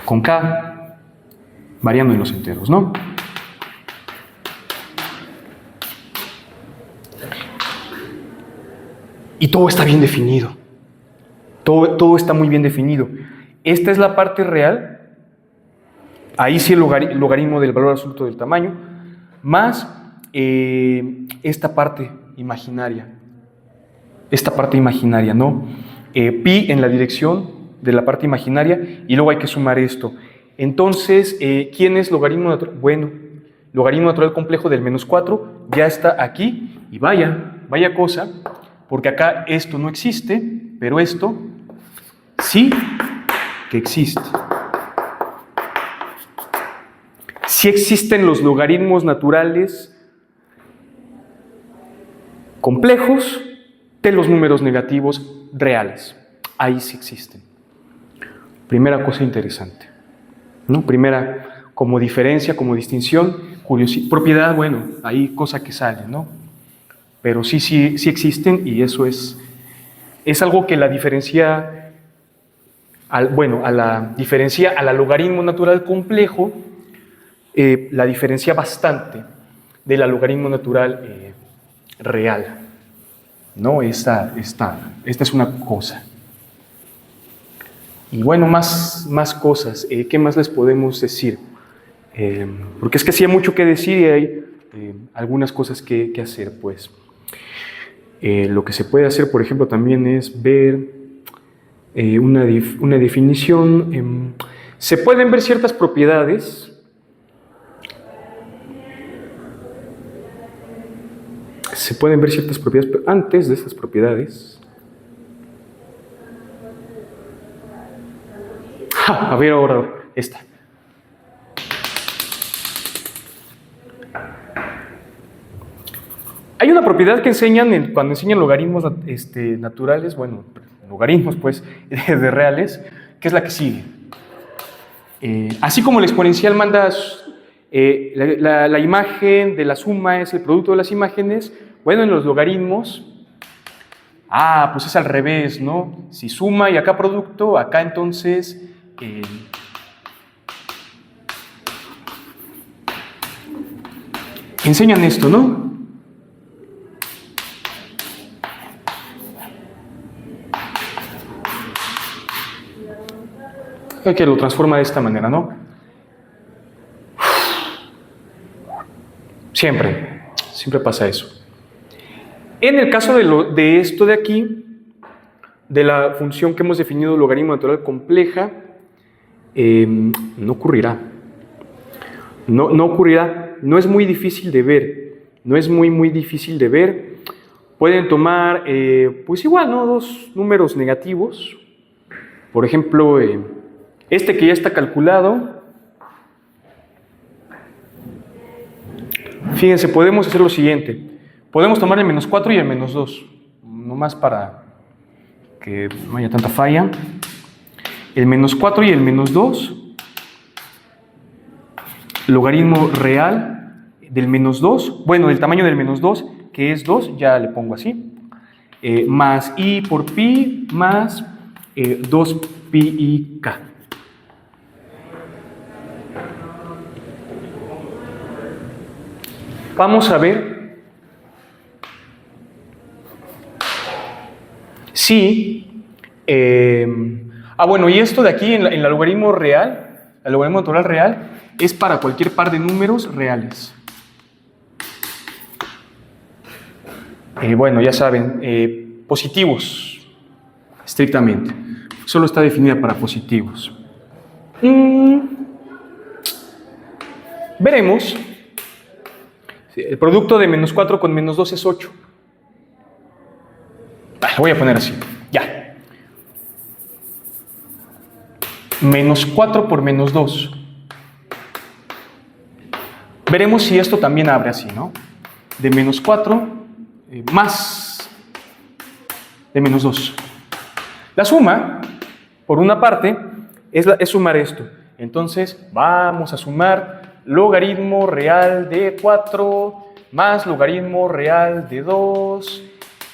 con k, variando en los enteros, ¿no? Y todo está bien definido. Todo está muy bien definido. Esta es la parte real. Ahí sí el logaritmo del valor absoluto del tamaño, más esta parte imaginaria. Esta parte imaginaria, ¿no? Pi en la dirección de la parte imaginaria y luego hay que sumar esto. Entonces, ¿quién es logaritmo natural? Bueno, logaritmo natural complejo del -4 ya está aquí y vaya cosa, porque acá esto no existe, pero esto sí que existe. Sí existen los logaritmos naturales complejos de los números negativos reales. Ahí sí existen. Primera cosa interesante, ¿no? Primera, como diferencia, como distinción, propiedad, bueno, ahí cosa que sale, ¿no? Pero sí existen y eso es algo que la diferencia, a la logaritmo natural complejo, la diferencia bastante de la logaritmo natural real, ¿no? Esta es una cosa. Y bueno, más cosas. ¿Qué más les podemos decir? Porque es que sí hay mucho que decir y hay algunas cosas que hacer, pues. Lo que se puede hacer, por ejemplo, también es ver una definición. Se pueden ver ciertas propiedades. Se pueden ver ciertas propiedades, pero antes de estas propiedades... A ver ahora esta. Hay una propiedad que enseñan cuando enseñan logaritmos naturales, bueno, logaritmos pues de reales, que es la que sigue. Así como el exponencial manda la imagen de la suma es el producto de las imágenes, bueno, en los logaritmos, pues es al revés, ¿no? Si suma y acá producto, acá entonces enseñan esto, ¿no? Que lo transforma de esta manera, ¿no? Siempre Siempre pasa eso. En el caso de esto de aquí, de la función que hemos definido logaritmo natural compleja, no ocurrirá. No ocurrirá. No es muy difícil de ver. No es muy difícil de ver. Pueden tomar, pues igual, ¿no? Dos números negativos. Por ejemplo, este que ya está calculado. Fíjense, podemos hacer lo siguiente. Podemos tomar el menos 4 y el menos 2. Nomás para que no haya tanta falla. El menos 4 y el menos 2. Logaritmo real del menos 2. Bueno, del tamaño del menos 2, que es 2, ya le pongo así. Más i por pi más 2 pi i k. Vamos a ver si... bueno, y esto de aquí en la logaritmo real, el logaritmo natural real, es para cualquier par de números reales. Bueno, ya saben, positivos, estrictamente. Solo está definida para positivos. Veremos. El producto de menos 4 con menos 2 es 8. Lo voy a poner así. Ya. Menos 4 por menos 2. Veremos si esto también abre así, ¿no? De menos 4 más de menos 2. La suma, por una parte, es sumar esto. Entonces, vamos a sumar logaritmo real de 4 más logaritmo real de 2.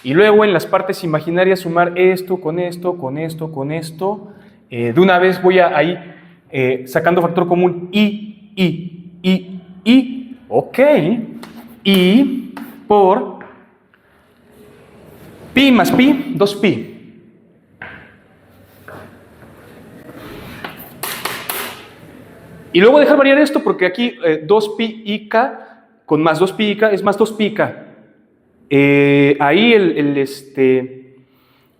Y luego en las partes imaginarias sumar esto con esto, con esto, con esto. De una vez voy a ahí sacando factor común ok. Y por pi más pi, 2pi. Y luego dejar variar esto porque aquí 2pi i k con más 2pi i k es más 2pi i k. Ahí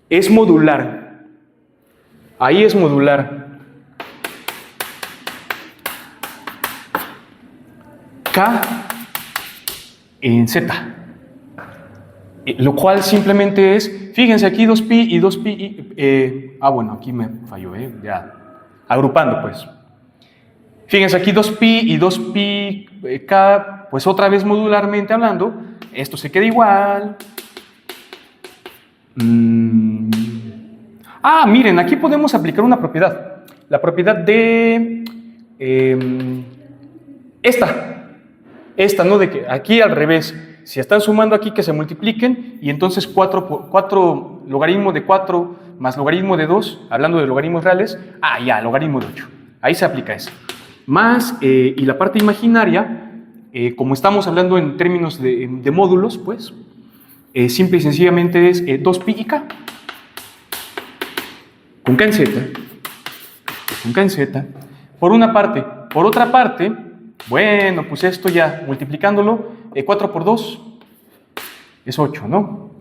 es modular. Ahí es modular. K en Z. Lo cual simplemente es, fíjense aquí 2pi y 2pi. Bueno, aquí me falló, ya. Agrupando pues. Fíjense aquí 2pi y 2pi k, pues otra vez modularmente hablando, esto se queda igual. Miren, aquí podemos aplicar una propiedad. La propiedad de esta, ¿no? De que aquí al revés, si están sumando aquí que se multipliquen y entonces 4 logaritmo de 4 más logaritmo de 2, hablando de logaritmos reales, logaritmo de 8. Ahí se aplica eso. Más, y la parte imaginaria, como estamos hablando en términos de módulos, pues, simple y sencillamente es 2pi y k. Con k en z. Por una parte. Por otra parte, bueno, pues esto ya, multiplicándolo, 4 por 2 es 8, ¿no?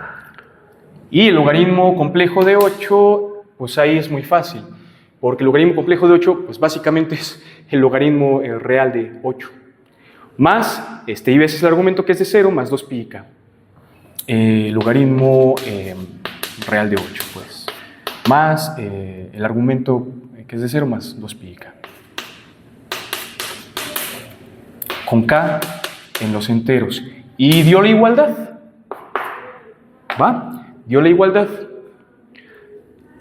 Y el logaritmo complejo de 8, pues ahí es muy fácil. Porque el logaritmo complejo de 8, pues básicamente es el logaritmo real de 8. Más, y veces el argumento que es de 0, más 2pi i k. Logaritmo real de 8, pues. Más el argumento que es de 0, más 2pi i k. Con k en los enteros. Y dio la igualdad. ¿Va? Dio la igualdad.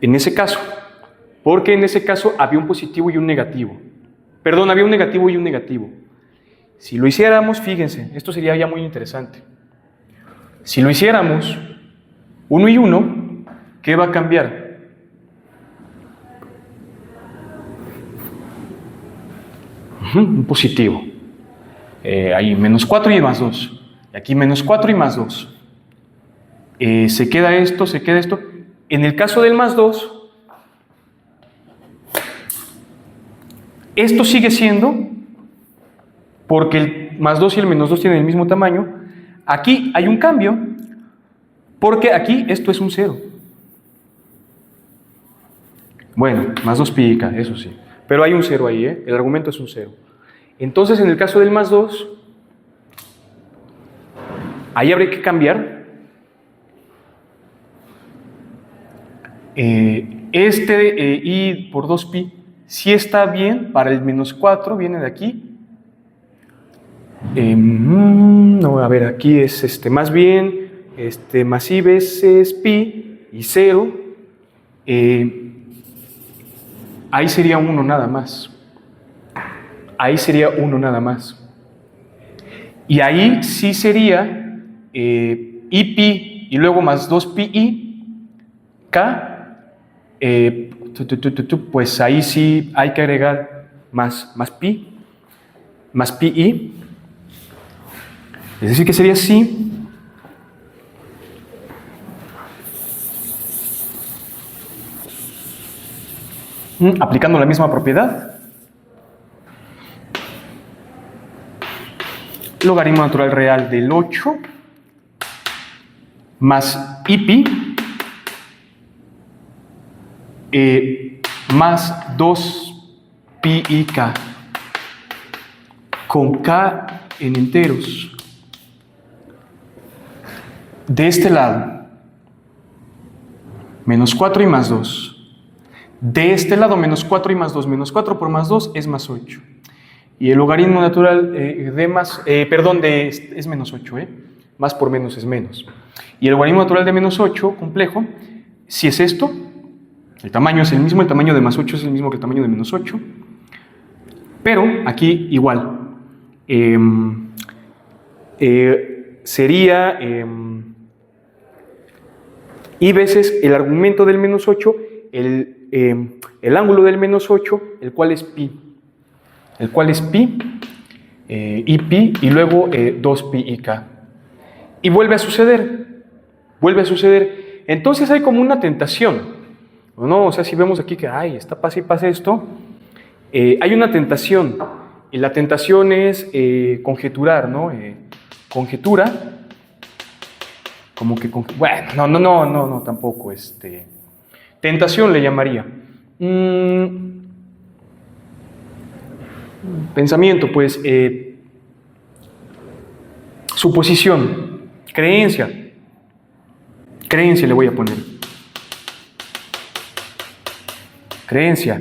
En ese caso. Porque en ese caso había un positivo y un negativo. Perdón, había un negativo y un negativo. Si lo hiciéramos, fíjense, esto sería ya muy interesante. Si lo hiciéramos 1 y 1, ¿qué va a cambiar? Un positivo. Ahí menos 4 y más 2. Y aquí menos 4 y más 2. Se queda esto, se queda esto. En el caso del más 2, esto sigue siendo, porque el más 2 y el menos 2 tienen el mismo tamaño, Aquí hay un cambio, porque aquí esto es un 0. Bueno, más 2 pi k, eso sí. Pero hay un 0 ahí, ¿eh? El argumento es un 0. Entonces, en el caso del más 2, ahí habría que cambiar. I por 2pi, si está bien, para el menos 4 viene de aquí. No, a ver, aquí es más bien, más i veces pi y 0. Ahí sería 1 nada más. Ahí sería 1 nada más. Y ahí sí sería i pi y luego más 2pi i k. Pues ahí sí hay que agregar más pi i. Es decir, que sería así. Aplicando la misma propiedad. Logaritmo natural real del 8 más i pi más 2pi i k con k en enteros. De este lado, menos 4 y más 2. De este lado, menos 4 y más 2. Menos 4 por más 2 es más 8. Y el logaritmo natural es menos 8, Más por menos es menos. Y el logaritmo natural de menos 8, complejo, si es esto, el tamaño es el mismo, el tamaño de más 8 es el mismo que el tamaño de menos 8. Pero aquí igual. Sería i veces el argumento del menos 8, el ángulo del menos 8, el cual es pi. El cual es pi, i pi, y luego 2pi i k. Y vuelve a suceder. Entonces hay como una tentación, ¿no? O sea, si vemos aquí que, está pasa y pasa esto, hay una tentación. Y la tentación es conjeturar, ¿no? Conjetura, como que, bueno, no, tampoco, tentación le llamaría. Pensamiento, pues, suposición, creencia le voy a poner. Creencia.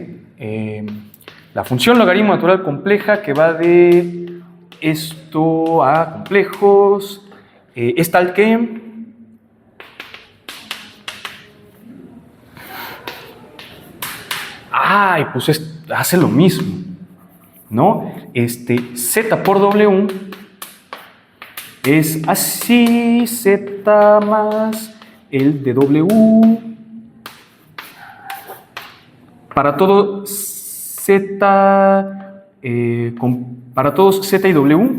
La función logaritmo natural compleja que va de esto a complejos es tal que pues hace lo mismo, ¿no? Z por W es así, Z más el de W para todo Z, para todos Z y W,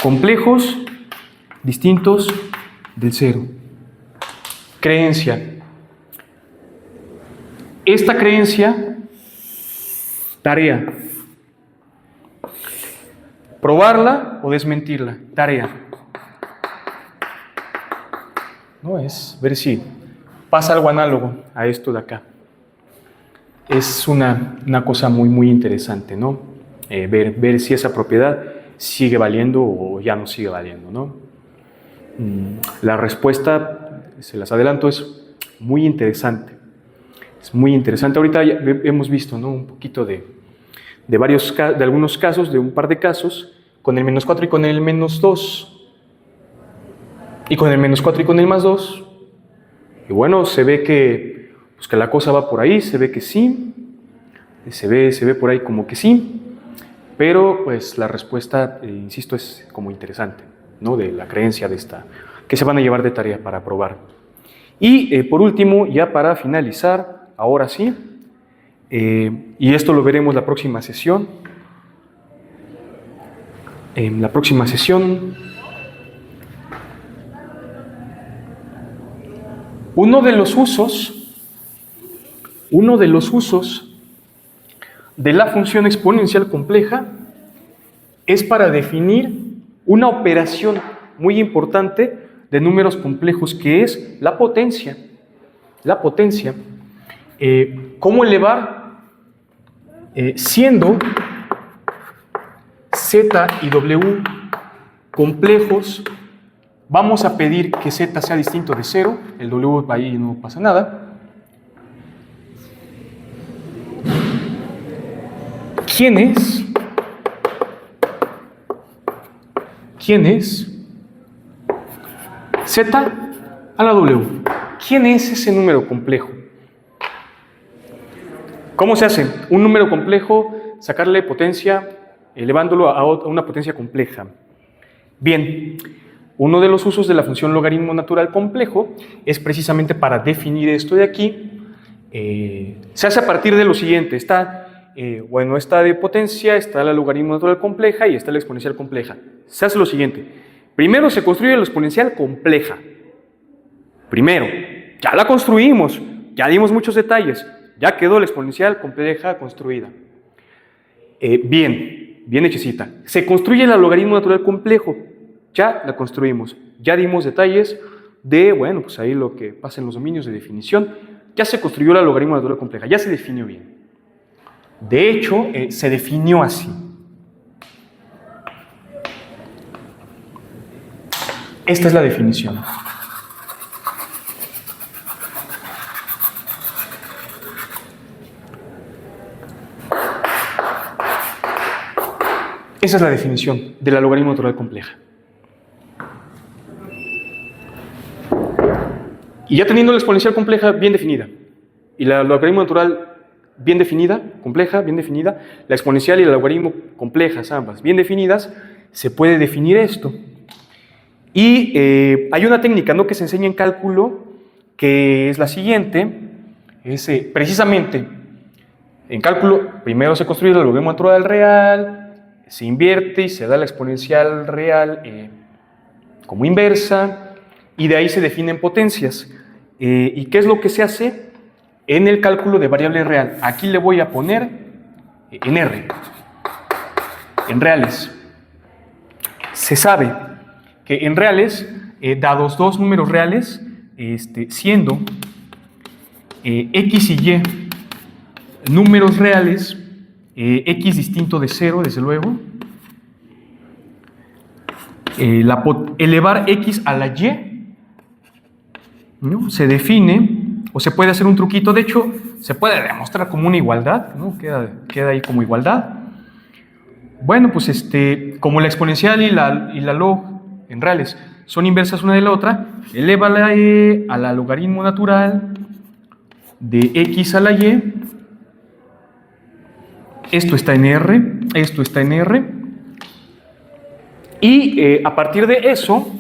complejos distintos del 0. Creencia. Esta creencia, tarea. Probarla o desmentirla, tarea. No es ver si pasa algo análogo a esto de acá. Es una cosa muy interesante, ¿no? Ver si esa propiedad sigue valiendo o ya no sigue valiendo, ¿no? La respuesta, se las adelanto, es muy interesante. Es muy interesante. Ahorita ya hemos visto, ¿no? Un poquito de algunos casos, de un par de casos, con el menos 4 y con el menos 2. Y con el menos 4 y con el más 2. Y bueno, se ve que la cosa va por ahí, se ve que sí. Se ve por ahí como que sí. Pero pues la respuesta, insisto, es como interesante, ¿no? De la creencia de esta, que se van a llevar de tarea para probar. Y por último, ya para finalizar, ahora sí, y esto lo veremos la próxima sesión. En la próxima sesión, uno de los usos de la función exponencial compleja es para definir una operación muy importante de números complejos, que es la potencia. La potencia. ¿Cómo elevar? Siendo Z y W complejos, vamos a pedir que Z sea distinto de 0, el W ahí no pasa nada. ¿Quién es Z a la W? ¿Quién es ese número complejo? ¿Cómo se hace? Un número complejo, sacarle potencia, elevándolo a una potencia compleja. Bien, uno de los usos de la función logaritmo natural complejo es precisamente para definir esto de aquí. Se hace a partir de lo siguiente. Está de potencia, está la logaritmo natural compleja y está la exponencial compleja. Se hace lo siguiente. Primero se construye la exponencial compleja. Primero, ya la construimos, ya dimos muchos detalles, ya quedó la exponencial compleja construida. Bien hechecita. Se construye el logaritmo natural complejo, ya la construimos, ya dimos detalles de, pues ahí lo que pasa en los dominios de definición, ya se construyó la logaritmo natural compleja, ya se definió bien. De hecho, se definió así. Esta es la definición. Esa es la definición de la logaritmo natural compleja. Y ya teniendo la exponencial compleja bien definida, y la logaritmo natural bien definida, compleja, bien definida, la exponencial y el logaritmo complejas, ambas bien definidas, se puede definir esto. Y hay una técnica, ¿no?, que se enseña en cálculo, que es la siguiente. Es precisamente en cálculo, primero se construye el logaritmo natural real, se invierte y se da la exponencial real como inversa, y de ahí se definen potencias. ¿Y qué es lo que se hace en el cálculo de variable real? Aquí le voy a poner en R, en reales. Se sabe que en reales, dados dos números reales, siendo X y Y números reales, X distinto de 0, desde luego, elevar X a la Y, ¿no?, se define, o se puede hacer un truquito, de hecho, se puede demostrar como una igualdad, ¿no?, queda ahí como igualdad. Bueno, pues como la exponencial y la log en reales son inversas una de la otra, elévala a la logaritmo natural de X a la Y. Esto está en R, esto está en R. Y a partir de eso,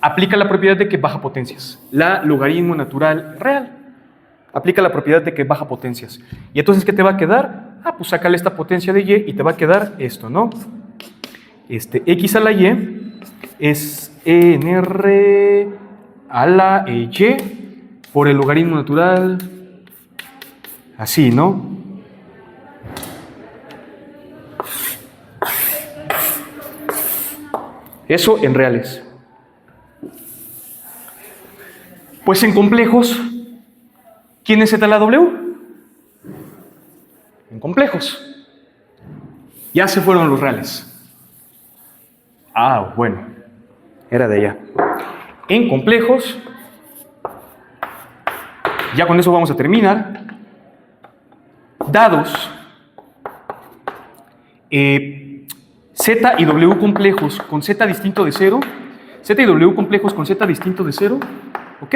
aplica la propiedad de que baja potencias. La logaritmo natural real aplica la propiedad de que baja potencias. Y entonces, ¿qué te va a quedar? Pues sácale esta potencia de Y y te va a quedar esto, ¿no? X a la Y es en R a la Y por el logaritmo natural, así, ¿no? Eso en reales. Pues en complejos, ¿quién es Z a la W? En complejos. Ya se fueron los reales. Bueno, era de allá. En complejos, ya con eso vamos a terminar. Dados Z y W complejos con Z distinto de 0, Z y W complejos con Z distinto de 0, ¿ok?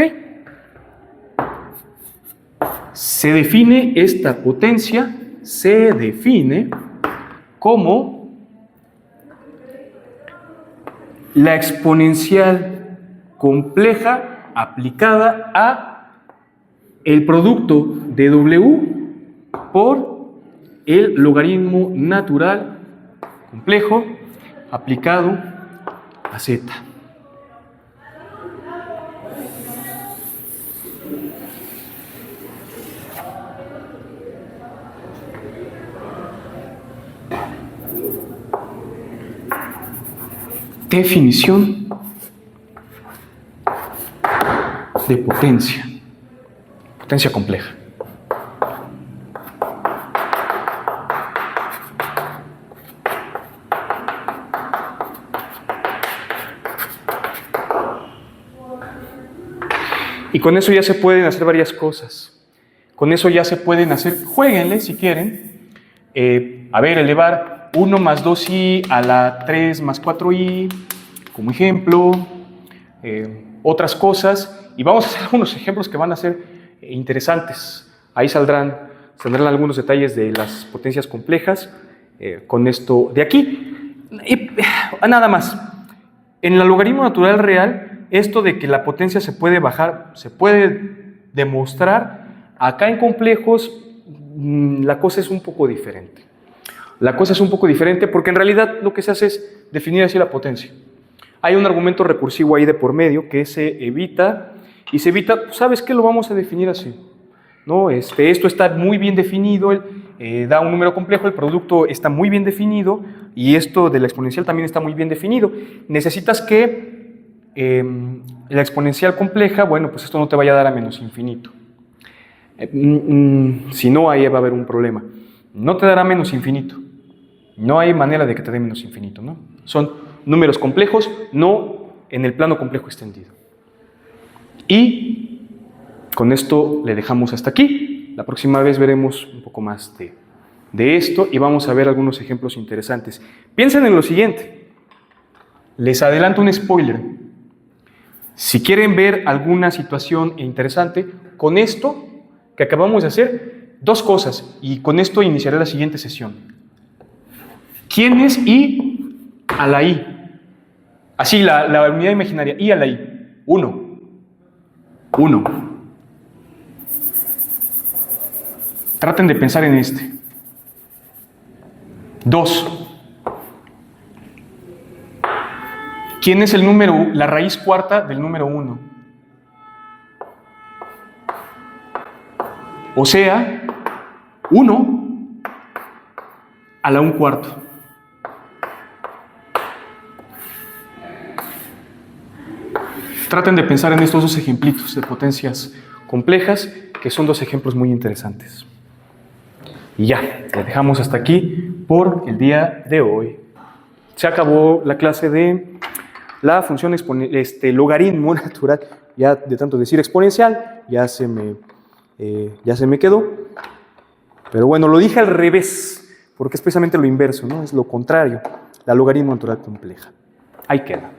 Se define esta potencia, se define como la exponencial compleja aplicada a el producto de W por el logaritmo natural complejo aplicado a Z. Definición de potencia. Potencia compleja. Y con eso ya se pueden hacer varias cosas. Con eso ya se pueden hacer, jueguenle si quieren, elevar 1 más 2i a la 3 más 4i, como ejemplo, otras cosas, y vamos a hacer algunos ejemplos que van a ser interesantes. Ahí saldrán algunos detalles de las potencias complejas con esto de aquí. Y nada más, en el logaritmo natural real, esto de que la potencia se puede bajar, se puede demostrar. Acá en complejos la cosa es un poco diferente. La cosa es un poco diferente porque en realidad lo que se hace es definir así la potencia. Hay un argumento recursivo ahí de por medio que se evita, y se evita, ¿sabes qué? Lo vamos a definir así, ¿no? Esto está muy bien definido, da un número complejo, el producto está muy bien definido, y esto de la exponencial también está muy bien definido. Necesitas que la exponencial compleja, bueno, pues esto no te vaya a dar a menos infinito. Si no, ahí va a haber un problema. No te dará menos infinito. No hay manera de que te dé menos infinito, ¿no? Son números complejos, no en el plano complejo extendido. Y con esto le dejamos hasta aquí. La próxima vez veremos un poco más de esto y vamos a ver algunos ejemplos interesantes. Piensen en lo siguiente. Les adelanto un spoiler. Si quieren ver alguna situación interesante, con esto que acabamos de hacer, dos cosas, y con esto iniciaré la siguiente sesión. ¿Quién es I a la I? Así, la unidad imaginaria, I a la I. 1. Traten de pensar en este. 2. ¿Quién es la raíz cuarta del número 1? O sea, 1 a la 1/4. Traten de pensar en estos dos ejemplitos de potencias complejas, que son dos ejemplos muy interesantes. Y ya, le dejamos hasta aquí por el día de hoy. Se acabó la clase de la función logaritmo natural. Ya de tanto decir exponencial, ya se me quedó. Pero bueno, lo dije al revés, porque es precisamente lo inverso, ¿no? Es lo contrario, la logaritmo natural compleja. Ahí queda.